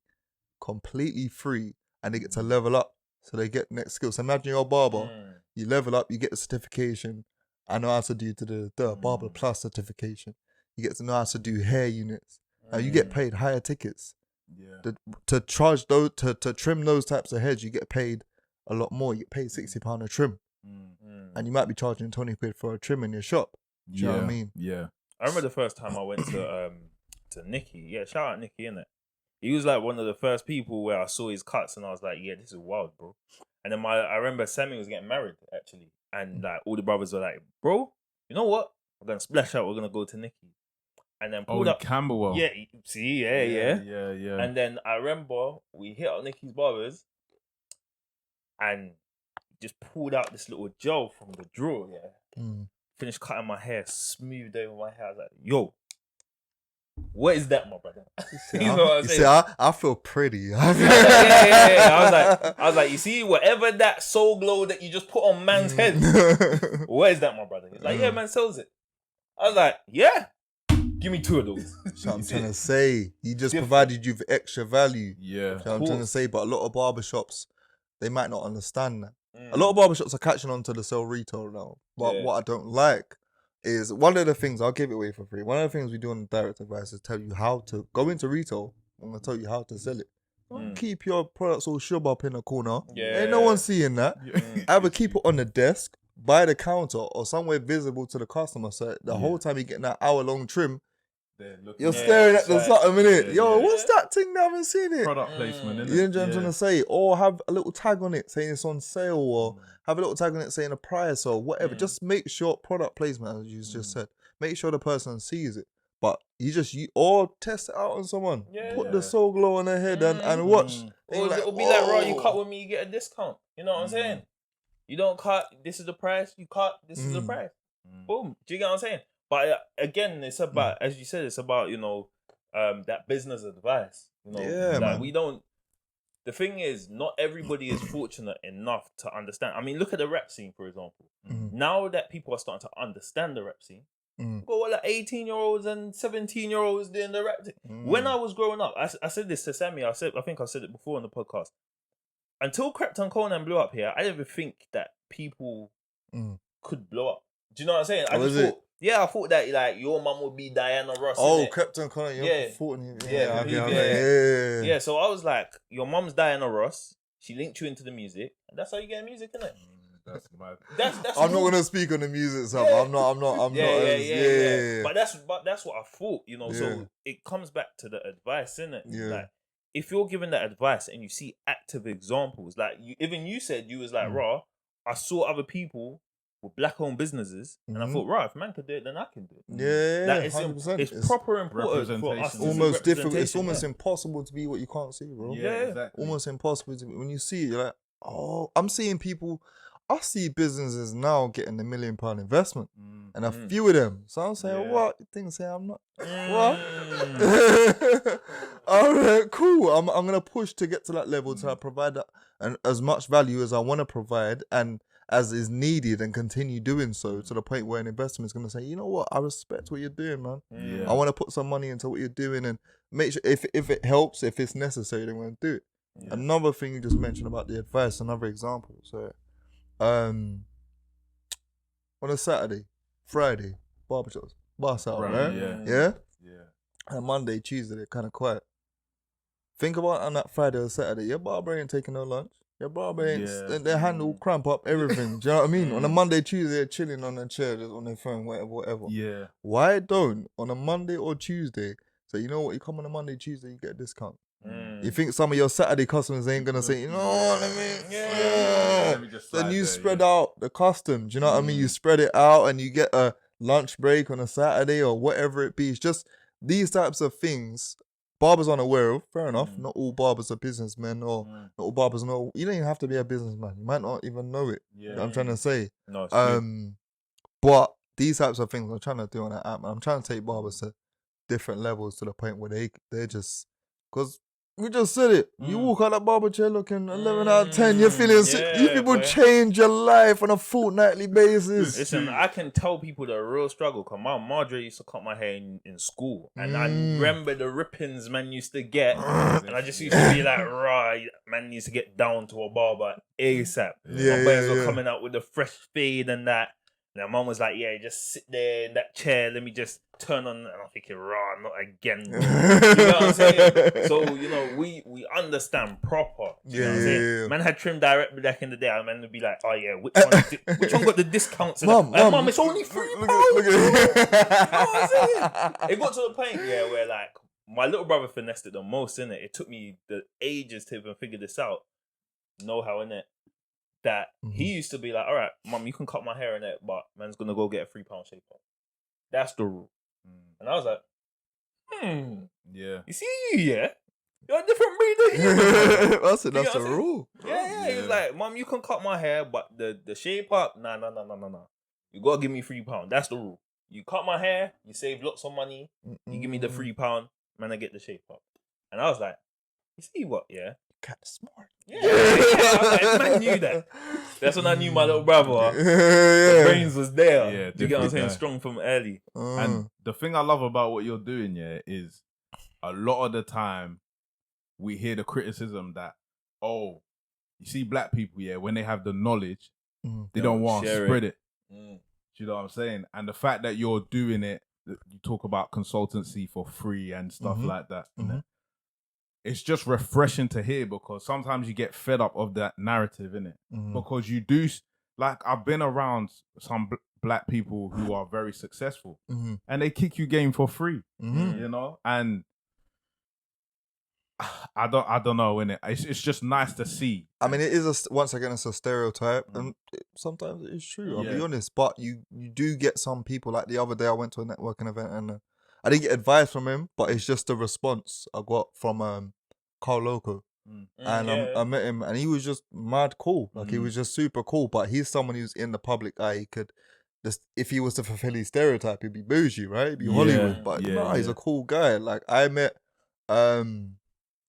completely free, and they get to level up. So they get next skills. So imagine you're a barber, you level up, you get the certification. I know how to do the Barber Plus certification. You get to know how to do hair units. You get paid higher tickets. Yeah. To charge those, to trim those types of heads, you get paid a lot more. You get paid £60 a trim. And you might be charging 20 quid for a trim in your shop. Do you know what I mean?
Yeah.
I remember the first time I went to Nicky. Yeah, shout out Nicky, innit? He was like one of the first people where I saw his cuts and I was like, yeah, this is wild, bro. And then I remember Sammy was getting married, actually. And like all the brothers were like, bro, you know what? We're gonna splash out. We're gonna go to Nicky. And then pulled up
Camberwell.
Yeah, see, yeah.
Yeah.
And then I remember we hit up Nicky's barbers and just pulled out this little gel from the drawer. Finished cutting my hair, smoothed over my hair. I was like, yo, what is that, my brother? You know what I'm saying?
See, I feel pretty.
Yeah. I was like, you see, whatever that soul glow that you just put on man's head, where is that, my brother? He's like, yeah, man sells it. I was like, yeah, give me 2 of those.
That's what I'm trying to say. He just provided you with extra value.
Yeah.
That's what I'm trying to say. But a lot of barbershops, they might not understand that. A lot of barbershops are catching on to the sell retail now. But what I don't like is one of the things, I'll give it away for free. One of the things we do on the direct advice is tell you how to go into retail. I'm going to tell you how to sell it. Don't keep your products all shove up in a corner. Ain't no one seeing that. Either keep it on the desk, by the counter, or somewhere visible to the customer. So the whole time you're getting that hour-long trim, you're staring at the something in it. Yo, what's that thing that I haven't seen it?
Product placement, innit?
You know what I'm trying to say? Or have a little tag on it saying it's on sale, or have a little tag on it saying a price or whatever. Just make sure product placement, as you just said. Make sure the person sees it. But or test it out on someone. Put the soul glow on their head and watch.
Or it'll be like, right, you cut with me, you get a discount. You know what I'm saying? You don't cut, this is the price. You cut, this is the price. Boom. Do you get what I'm saying? But again, it's about, as you said, it's about, you know, that business advice. You know, man. We don't. The thing is, not everybody is fortunate enough to understand. I mean, look at the rap scene, for example. Now that people are starting to understand the rap scene, we've got like 18-year-olds and 17-year-olds doing the rap thing. When I was growing up, I said this to Sammy. I think I said it before on the podcast. Until Krypton Conan blew up here, I didn't even think that people could blow up. Do you know what I'm saying? I thought that like your mum would be Diana Ross.
Oh, Krypton Conan, yeah.
So I was like, your mum's Diana Ross. She linked you into the music, and that's how you get music, innit?
That's mad.
That's
I'm not gonna speak on the music stuff. I'm not.
But that's what I thought, you know. So it comes back to the advice, innit? Like, if you're giving that advice and you see active examples, like you said, you was like, raw, I saw other people with black-owned businesses, and I thought, right, if man could do it, then I can do it.
Yeah,
like, it's proper important for us.
Almost difficult. It's almost impossible to be what you can't see, bro.
Yeah, exactly.
Almost impossible to be. When you see it, you're like, oh, I'm seeing people. I see businesses now getting $1 million investment, and a few of them. So I'm saying, what? You think say I'm not? What? All right, cool. I'm gonna push to get to that level to provide that and as much value as I want to provide and as is needed, and continue doing so to the point where an investment is gonna say, you know what? I respect what you're doing, man. I want to put some money into what you're doing and make sure if it helps, if it's necessary, then we're gonna do it. Another thing you just mentioned about the advice, another example. So. On a Saturday, Friday, barbershops, bus out, right? Yeah. And Monday, Tuesday, they're kind of quiet. Think about it on that Friday or Saturday. Your barber ain't taking no lunch. Your barber ain't, their hand will cramp up everything. Do you know what I mean? On a Monday, Tuesday, they're chilling on their chair, just on their phone, whatever.
Yeah.
Why don't, on a Monday or Tuesday, so you know what, you come on a Monday, Tuesday, you get a discount. You think some of your Saturday customers ain't gonna say, you know what, let me just then you spread out the custom. Do you know what I mean? You spread it out and you get a lunch break on a Saturday or whatever it be. It's just these types of things barbers aren't aware of. Fair enough. Not all barbers are businessmen, or not all barbers know. You don't even have to be a businessman. You might not even know it. You know what I'm trying to say.
No,
but these types of things I'm trying to do on that app, man. I'm trying to take barbers to different levels to the point where they're just, because we just said it. You walk out that barber chair looking 11 out of 10. You're feeling sick. You people change your life on a fortnightly basis.
Listen, I can tell people the real struggle. Because my Marjorie used to cut my hair in school. And I remember the rippings man used to get. And I just used to be like, right, man needs to get down to a barber ASAP. My boys were coming out with the fresh fade and that. And mum was like, yeah, just sit there in that chair. Let me just turn on. And I'm thinking, rah, not again. Bro. You know what I'm saying? So, you know, we understand proper. You know what I'm saying? Man had trim direct back in the day. And man would be like, oh, yeah, which one got the discounts? Mum, it's only £3. You know what I'm saying? It got to a point, where like, my little brother finessed it the most, innit? It took me the ages to even figure this out. Know how, innit? that he used to be like, all right, mum, you can cut my hair in it, but man's gonna go get a £3 shape up. That's the rule. And I was like,
Yeah.
You see, yeah. You're a different breed than you.
That's the rule.
Yeah. He was like, Mum, you can cut my hair, but the shape up, nah. You gotta give me £3. That's the rule. You cut my hair, you save lots of money, you give me the £3, man, I get the shape up. And I was like, you see what, yeah?
Kind of smart.
Yeah. I was like, man knew that. That's when I knew my little brother. The brains was there.
Yeah,
do you get what I'm saying?
guy.
Strong from early.
And the thing I love about what you're doing, yeah, is a lot of the time we hear the criticism that, oh, you see black people, yeah, when they have the knowledge, they don't want to spread it. Do you know what I'm saying? And the fact that you're doing it, you talk about consultancy for free and stuff like that. It's just refreshing to hear, because sometimes you get fed up of that narrative, innit? Because you do, like, I've been around some black people who are very successful and they kick you game for free, you know? And I don't know, innit? It's just nice to see.
I mean, it is once again, it's a stereotype, and sometimes it is true. I'll be honest, but you do get some people. Like the other day, I went to a networking event and I didn't get advice from him, but it's just a response I got from Carl Loco, and I met him, and he was just mad cool. Like he was just super cool. But he's someone who's in the public eye. He could just, if he was to fulfill his stereotype, he'd be bougie, right? He'd be Hollywood. But he's a cool guy. Like I met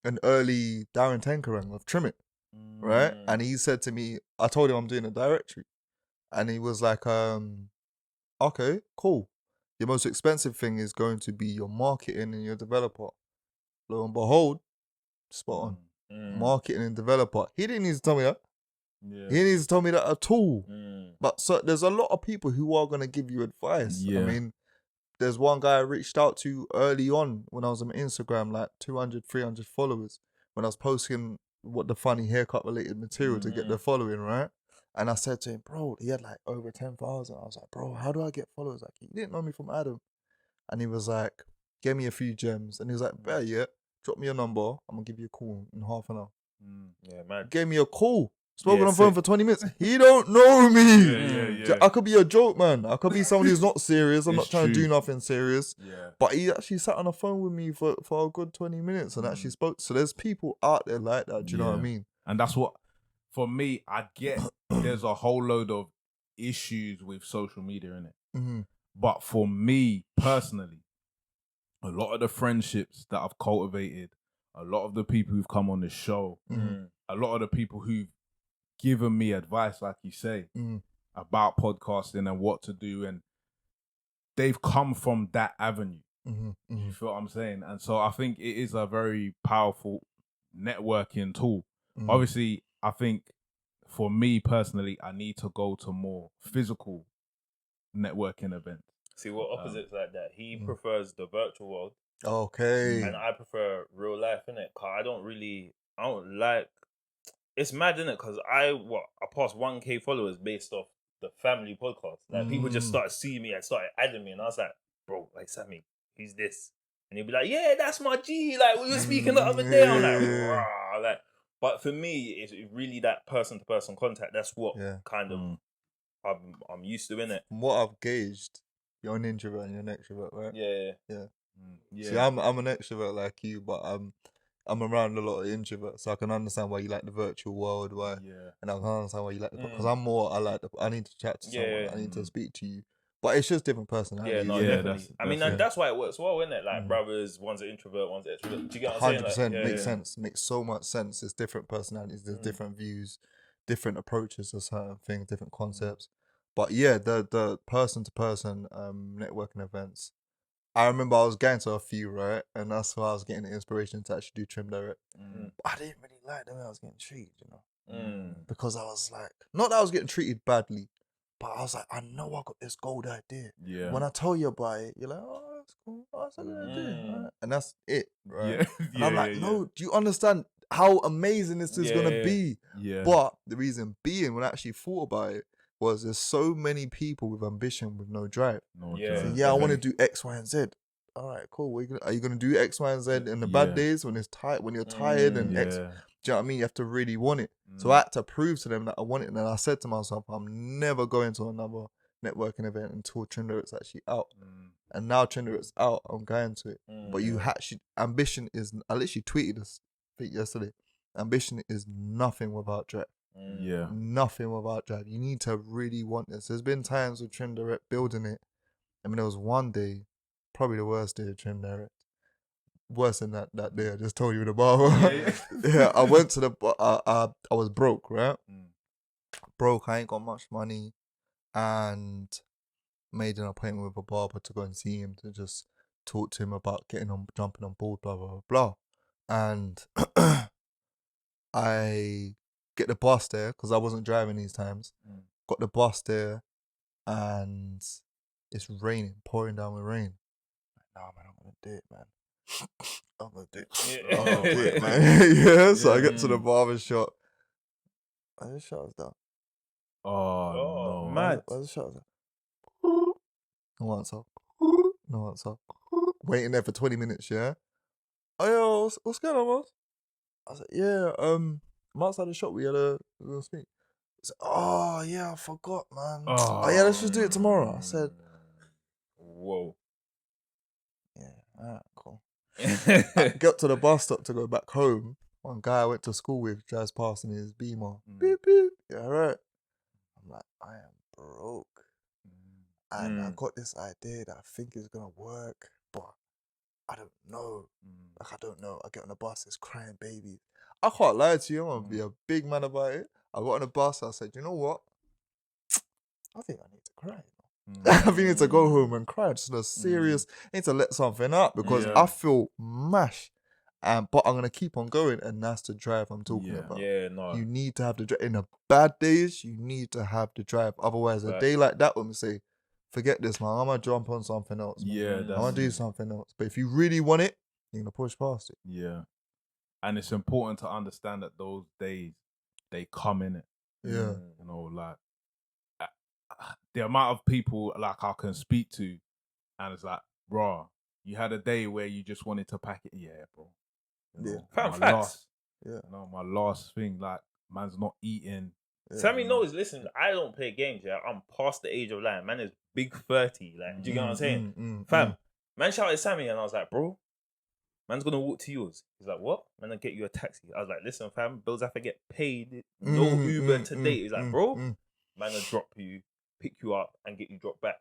an early Darren Tankerang of Trim It, right? And he said to me, I told him I'm doing a directory. And he was like, okay, cool. Your most expensive thing is going to be your marketing and your developer. Lo and behold, spot on. Marketing and developer. He didn't need to tell me that. He didn't need to tell me that at all. But so there's a lot of people who are going to give you advice. I mean, there's one guy I reached out to early on when I was on Instagram, like 200, 300 followers, when I was posting what the funny haircut related material to get the following, right? And I said to him, bro, he had like over 10,000. I was like, bro, how do I get followers? Like, he didn't know me from Adam. And he was like, gave me a few gems. And he was like, better yet, drop me your number. I'm going to give you a call in half an hour.
Yeah, man.
Gave me a call. Spoke on the phone for 20 minutes. He don't know me. I could be a joke, man. I could be someone who's not serious. I'm not trying to do nothing serious. But he actually sat on the phone with me for a good 20 minutes and actually spoke. So there's people out there like that. Do you know what I mean?
And that's what, for me, I get there's a whole load of issues with social media in it. But for me personally, a lot of the friendships that I've cultivated, a lot of the people who've come on the show, a lot of the people who've given me advice, like you say, about podcasting and what to do, and they've come from that avenue. You feel what I'm saying? And so I think it is a very powerful networking tool. Obviously, I think for me personally, I need to go to more physical networking events.
See, what opposites like that? He prefers the virtual world.
Okay.
And I prefer real life, innit? Because I don't like, it's mad, innit? Because I passed 1K followers based off the family podcast. Like, people just started seeing me and started adding me. And I was like, bro, like, Sammy, who's this? And he'd be like, yeah, that's my G. Like, we were speaking the other day. I'm like, rah. Like, but for me, it's really that person-to-person contact. That's what kind of I'm used to, innit?
From what I've gauged, you're an introvert and you're an extrovert, right?
Yeah.
See, I'm an extrovert like you, but I'm around a lot of introverts, so I can understand why you like the virtual world, and I can understand why you like the because I need to chat to someone, I need to speak to you, but it's just different personalities.
Definitely. That's why it works well, isn't it? Like brothers, one's an introvert, one's an extrovert. Do you get what I'm saying?
100% makes sense. Makes so much sense. It's different personalities, there's different views, different approaches to certain things, different concepts. But yeah, the person to person networking events. I remember I was going to a few, right? And that's why I was getting the inspiration to actually do Trim Direct. But I didn't really like the way I was getting treated, you know? Because I was like, not that I was getting treated badly, but I was like, I know I got this gold idea. When I tell you about it, you're like, oh, that's cool. Oh, that's a good idea. Right? And that's it, right? And I'm like, no, do you understand how amazing this is going to be? But the reason being, when I actually thought about it, was there's so many people with ambition with no drive. So, I want to do X, Y, and Z. All right, cool. Are you gonna do X, Y, and Z in the bad days when it's tight, when you're tired and X? Do you know what I mean? You have to really want it. So I had to prove to them that I want it. And then I said to myself, I'm never going to another networking event until Trenderet's actually out. And now Trenderet's out, I'm going to it. But you actually, ambition is, I literally tweeted this yesterday. Ambition is nothing without drive.
Yeah.
Nothing without drive. You need to really want this. There's been times with Trenderet building it. I mean, there was one day, probably the worst day of Trenderet. Worse than that day I just told you the barber. Yeah, I went to the I was broke, right? Broke, I ain't got much money, and made an appointment with a barber to go and see him to just talk to him about jumping on board, blah blah blah. And I get the bus there because I wasn't driving these times. Got the bus there, and it's raining, pouring down with rain. Nah, man, I'm gonna do it, man. I'm gonna do it, man. Yeah, so I get to the barber shop. I just shut us down.
Oh, no.
Mad.
I just shut us down. No answer. No answer. Waiting there for 20 minutes, yeah? Oh, yo, what's going on, boss? I said, yeah, I'm outside the shop. We had a speak. He said, oh, yeah, I forgot, man. Oh, yeah, let's just do it tomorrow. I said,
whoa.
Yeah, alright, cool. I got to the bus stop to go back home. One guy I went to school with drives past in his Beamer. Beep, beep. Yeah, right. I'm like, I am broke. And I got this idea that I think is going to work, but I don't know. Like, I don't know. I get on the bus, it's crying babies. I can't lie to you. I'm going to be a big man about it. I got on the bus, I said, you know what? I think I need to cry. I think I need to go home and cry. Just a serious, I need to let something out because I feel mash. But I'm going to keep on going, and that's the drive I'm talking about.
Yeah, no.
You need to have the drive. In the bad days, you need to have the drive. Otherwise, a day like that, when we say, forget this, man, I'm going to jump on something else. Man.
Yeah,
I'm going to do something else. But if you really want it, you're going to push past it.
Yeah. And it's important to understand that those days, they come in it.
Yeah.
You know, like, the amount of people like I can speak to, and it's like, bro, you had a day where you just wanted to pack it. Yeah, bro. You know, my last thing, like, man's not eating.
Sammy knows, listen, I don't play games, yeah. I'm past the age of lying. Man is big 30. Like, do you get what I'm saying? Fam, man shouted Sammy, and I was like, bro, man's gonna walk to yours. He's like, what? Man, I'll get you a taxi. I was like, listen, fam, bills have to get paid. No Uber today. He's like, bro, man will drop you, pick you up, and get you dropped back.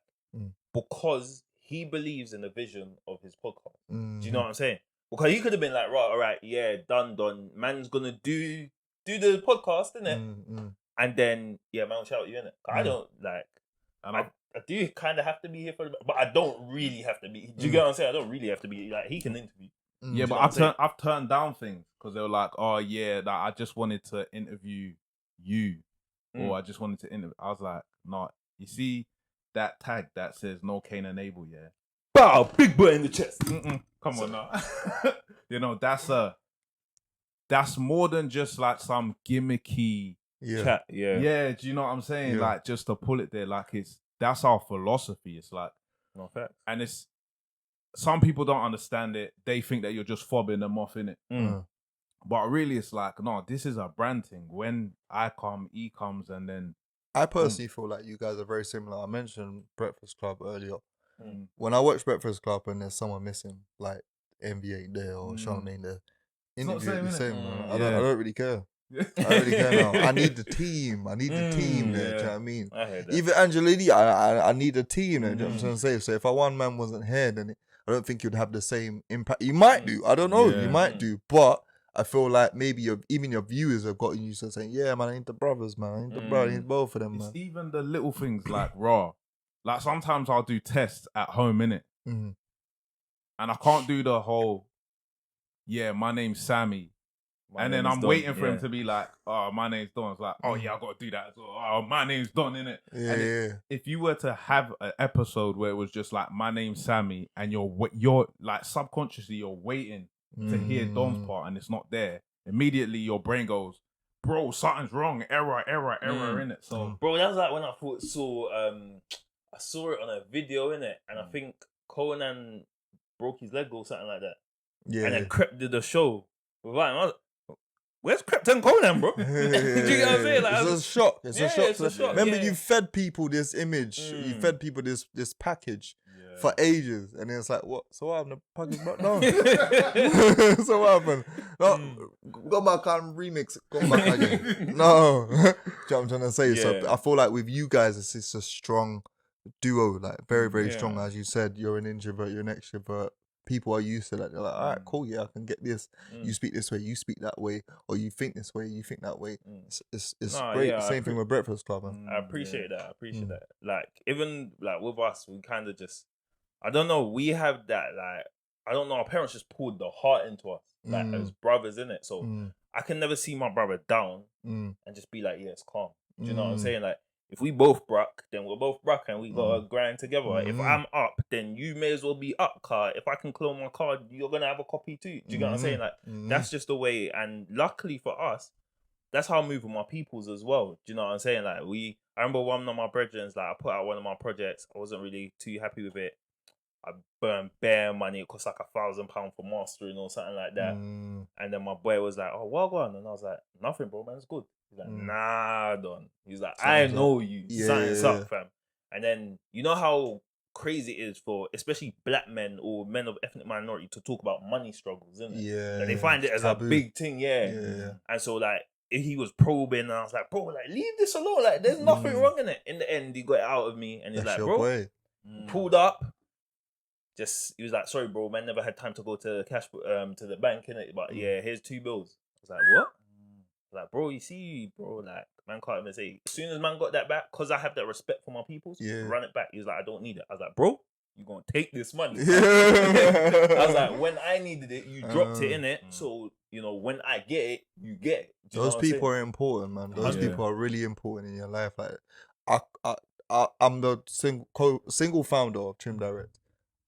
Because he believes in the vision of his podcast. Do you know what I'm saying? Because he could have been like, right, all right, yeah, done. Man's gonna do the podcast, innit? And then, yeah, man will shout at you, innit? I don't, like, I do kind of have to be here for the, but I don't really have to be. Do you get what I'm saying? I don't really have to be, like, he can interview.
Yeah, but I've turned down things because they were like, oh, yeah, like, I just wanted to interview you. Or I just wanted to interview. I was like, no, you see that tag that says no cane and Abel, yeah?
Bow, big boy in the chest.
Come on now. You know, that's more than just like some gimmicky
chat.
Yeah, do you know what I'm saying? Like, just to pull it there, like, that's our philosophy. It's like,
no facts.
And it's, some people don't understand it. They think that you're just fobbing them off, innit? But really, it's like, no, this is a brand thing. When I come, he comes, and then...
I personally feel like you guys are very similar. I mentioned Breakfast Club earlier. When I watch Breakfast Club and there's someone missing, like NBA there or Charlamagne there, interview the same. I don't really care. I don't really care now. I need the team. I need the team there. Do you know what I mean? Even Angelini, I need a team there. Do you know what I'm trying to say? So if our one man wasn't here, then I don't think you'd have the same impact. You might do. I don't know. You might do. But I feel like maybe even your viewers have gotten used to saying, yeah, man, I need the brothers, man. I need the brothers. I need both of them, man.
It's even the little things like raw. Like, sometimes I'll do tests at home, innit? And I can't do the whole, yeah, my name's Sammy. And then I'm waiting for him to be like, oh, my name's Don. It's like, oh, yeah, I got to do that as well. Oh, my name's Don, innit? If you were to have an episode where it was just like, my name's Sammy, and you're like, subconsciously, you're waiting to hear Don's part, and it's not there, immediately your brain goes, bro, something's wrong. Error, innit? So,
bro, that was like when I I saw it on a video, innit? And I think Conan broke his leg or something like that. And then Crep did a show with him. where's Krypton Conan, bro? Do you get what I'm saying? Like,
it's a shock. It's a shock.
It's a shock.
Remember, you fed people this image. You fed people this package for ages, and it's like, what? So what happened? The package broke down. So what happened? No, go back and remix it. Go back again. No, do you know what I'm trying to say? So I feel like with you guys, it's a strong duo, like very, very strong. As you said, you're an introvert, you're an extrovert. People are used to that. They're like, all right, cool, yeah, I can get this. You speak this way, you speak that way, or you think this way, you think that way. It's great. Yeah, same thing with Breakfast Club, man.
I appreciate that. I appreciate that. Like, even like with us, we kind of just, I don't know, we have that, like, I don't know, our parents just poured the heart into us, like as brothers, innit? So I can never see my brother down and just be like, yeah, it's calm. Do you know what I'm saying? Like, if we both bruck, then we're both bruck and we gotta grind together. If I'm up, then you may as well be up, car. If I can clone my card, you're gonna have a copy too. Do you get what I'm saying? Like, that's just the way. And luckily for us, that's how I move with my peoples as well. Do you know what I'm saying? Like, I remember one of my brethrens, like, I put out one of my projects. I wasn't really too happy with it. I burned bare money. It cost like £1,000 for mastering or something like that. And then my boy was like, oh, well gone. And I was like, nothing, bro, man, it's good. He's like, nah, Don. He's like, I know you. Something's up, fam. And then, you know how crazy it is for, especially black men or men of ethnic minority, to talk about money struggles, isn't it?
Yeah.
Like, they find it as taboo. A big thing, And so, like, he was probing, and I was like, bro, like, leave this alone. Like, there's nothing wrong in it. In the end, he got it out of me, and he's like, bro, pulled up. He was like, sorry, bro, man, never had time to go to to the bank, innit? But yeah, here's 2 bills. I was like, what? Like, bro, you see, bro, like, man can't even say. As soon as man got that back, because I have that respect for my peoples, run it back. He was like, I don't need it. I was like, bro, you gonna take this money. I was like, when I needed it, you dropped it in it. So, you know, when I get it, you get it.
Those people are important, man. Those people are really important in your life. Like, I'm the single founder of Trim Direct.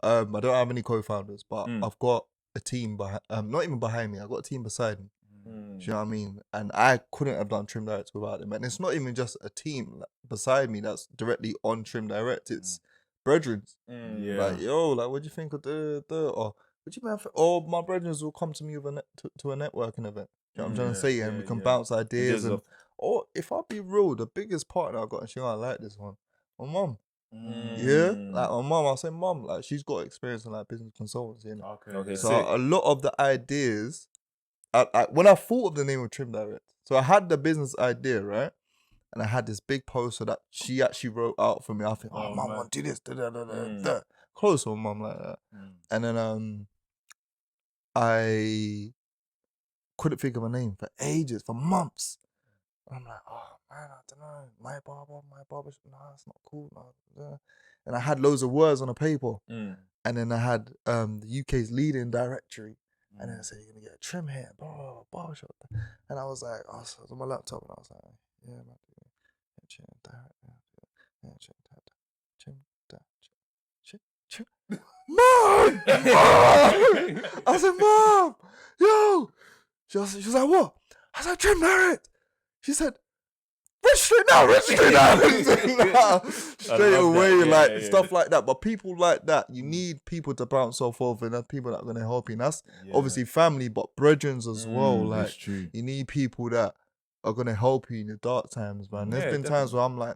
I don't have any co-founders, but I've got a team behind, not even behind me. I've got a team beside me. Do you know what I mean? And I couldn't have done Trim Direct without them. And it's not even just a team beside me that's directly on Trim Direct. It's brethren. Like, yo, like, what do you think of the or what do you mean? Or my brethren will come to me with to a networking event. You know what I'm trying to say? And we can bounce ideas. Or if I'll be real, the biggest partner I got, and she gonna like this one, my mum. Like my mum, I'll say mum, like, she's got experience in like business consultancy.
Okay.
So a lot of the ideas, when I thought of the name of Trim Direct, so I had the business idea, right? And I had this big poster that she actually wrote out for me. I think, mum, I want to do this, close to my mum like that. And then I couldn't think of a name for ages, for months. I'm like, oh man, I don't know. My barbershop, nah, it's not cool. Nah. And I had loads of words on a paper. And then I had the UK's leading directory. And then I said, you're going to get a trim here, barbershop. And I was like, oh, so I was on my laptop, and I was like, yeah, man. Mom! I said, Mom! Yo! She was like, what? I said, Trim Direct. She said, register now. Straight away, stuff like that. But people like that, you need people to bounce off of, and that's people that are going to help you. And that's obviously family, but brethren as well. Like, you need people that are going to help you in your dark times, man. There's been times where I'm like,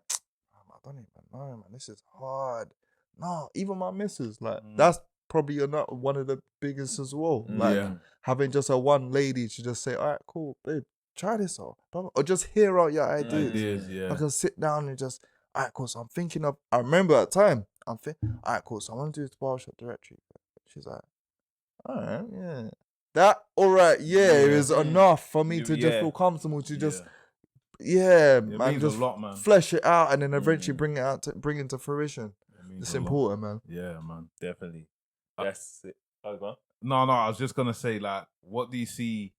I don't even know, man. This is hard. No, even my missus, like, that's probably not one of the biggest as well. Like, having just a one lady to just say, all right, cool, babe, try this out. Or just hear out your ideas. I can sit down and just, all right, cool, so I'm thinking of, I remember at the time, all right, cool, so I want to do this barbershop directory. She's like, all right, yeah. That, all right, it was enough for me to just feel comfortable to just, man, just a lot, man. Flesh it out and then eventually bring it to fruition. It's important, man.
Yeah, man.
Definitely. That's it. Oh, go on.
No, I was just gonna say, like, what do you see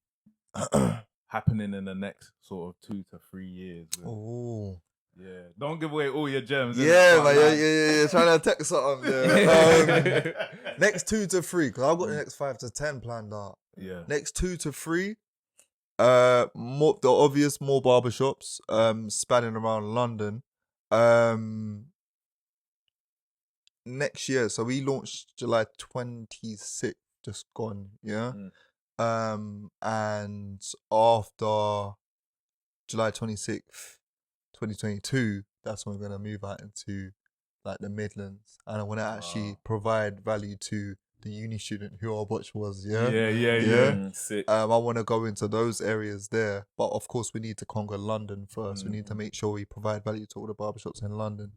happening in the next sort of 2 to 3 years? Yeah, don't give away all your gems.
Yeah, man. Yeah. Trying to text something. Next 2 to 3, because I've got the next 5 to 10 planned out.
Yeah.
Next 2 to 3, the obvious, more barbershops, spanning around London. Next year, so we launched July 26th, just gone, And after July 26th, 2022, that's when we're going to move out into like the Midlands. And I want to actually provide value to the uni student who our butch was,
Mm, sick.
I want to go into those areas there. But of course, we need to conquer London first. We need to make sure we provide value to all the barbershops in London.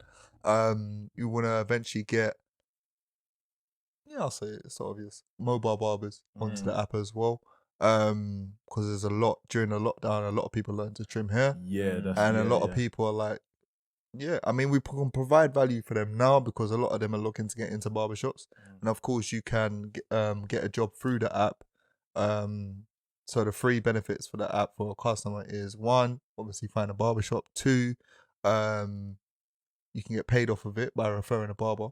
You want to eventually get, I'll say it's obvious, mobile barbers onto the app as well. Because there's a lot, during the lockdown, a lot of people learned to trim hair.
Yeah,
and a lot of people are like, I mean, we can provide value for them now because a lot of them are looking to get into barbershops. And of course, you can get a job through the app. So the free benefits for the app for a customer is 1, obviously find a barbershop. 2, you can get paid off of it by referring a barber.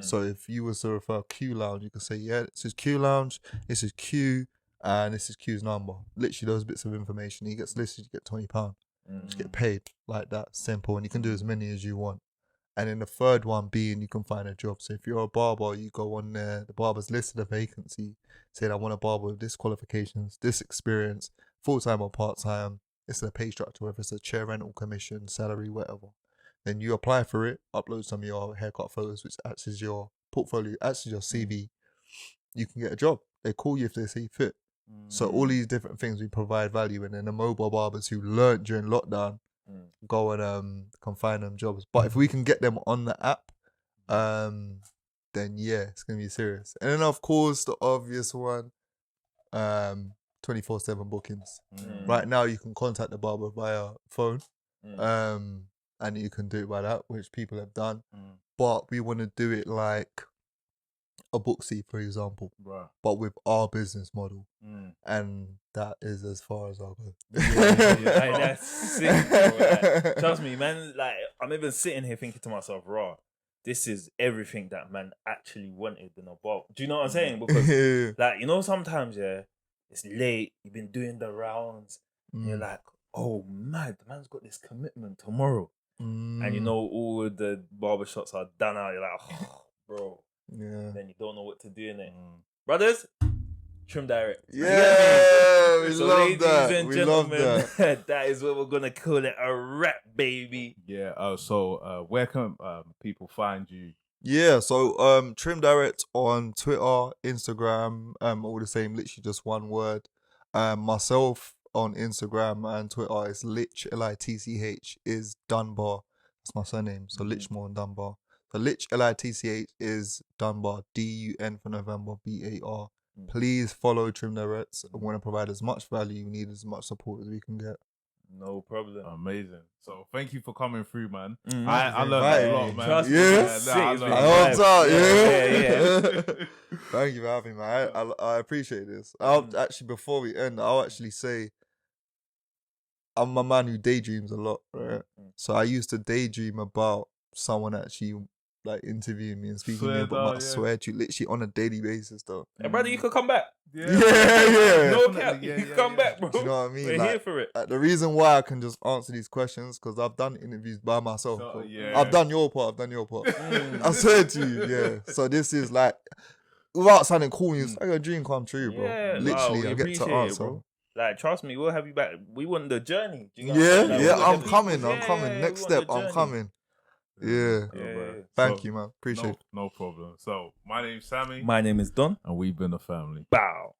So if you was to refer Q Lounge, you can say, this is Q Lounge, this is Q, and this is Q's number. Literally those bits of information. He gets listed, you get £20. Just get paid like that, simple. And you can do as many as you want. And then the third one being you can find a job. So if you're a barber, you go on there, the barber's listed a vacancy, saying I want a barber with this qualifications, this experience, full-time or part-time. It's a pay structure, whether it's a chair rental, commission, salary, whatever. Then you apply for it, upload some of your haircut photos, which acts as your portfolio, acts as your CV. You can get a job. They call you if they see fit. So all these different things we provide value in, and the mobile barbers who learnt during lockdown go and can find them jobs. But if we can get them on the app, then it's gonna be serious. And then of course the obvious one, 24/7 bookings. Right now you can contact the barber via phone, and you can do it by that, which people have done. But we want to do it like a Booksy, for example, but with our business model, and that is as far as I'll go.
Like, that's sick, bro. Like, trust me, man. Like, I'm even sitting here thinking to myself, raw, this is everything that man actually wanted in a barber. Do you know what I'm saying? Because, like, you know, sometimes it's late, you've been doing the rounds, and you're like, oh man, the man's got this commitment tomorrow, and you know all the barbershops are done out. You're like, oh, bro. Then you don't know what to do in it. Brothers, Trim Direct.
We love
ladies
that.
And
we
gentlemen,
love that.
that is what we're gonna call it, a wrap, baby.
So where can people find you?
So Trim Direct on Twitter, Instagram, all the same, literally just one word. Myself on Instagram and Twitter is Litch, Litch, is Dunbar. That's my surname. So Litchmore Dunbar. So Litch, Litch is Dunbar, DUN for November, BAR. Please follow Trim Direct. I want to provide as much value. We need as much support as we can get.
No problem.
Amazing. So thank you for coming through, man.
Mm-hmm.
I learned a lot, man.
Trust me.
Thank you for having me, man. I appreciate this. I'll actually, before we end, I'll actually say I'm a man who daydreams a lot, right? So I used to daydream about someone actually like interviewing me and speaking to me, but I swear to you, literally on a daily basis, though.
Hey, brother, you could come back.
Yeah.
No cap, you can come back, bro.
Do you know what I mean?
We're here for it.
The reason why I can just answer these questions because I've done interviews by myself. I've done your part. I swear to you, So this is like, without sounding cool, it's like a dream come true, bro. Literally, I get to answer.
Bro. Like, trust me, we'll have you back. We want the journey. Do you
know I'm coming. Next step, I'm coming. Thank you, man. Appreciate it.
No problem. So, my name's Sammy.
My name is Don.
And we've been a family.
Bow.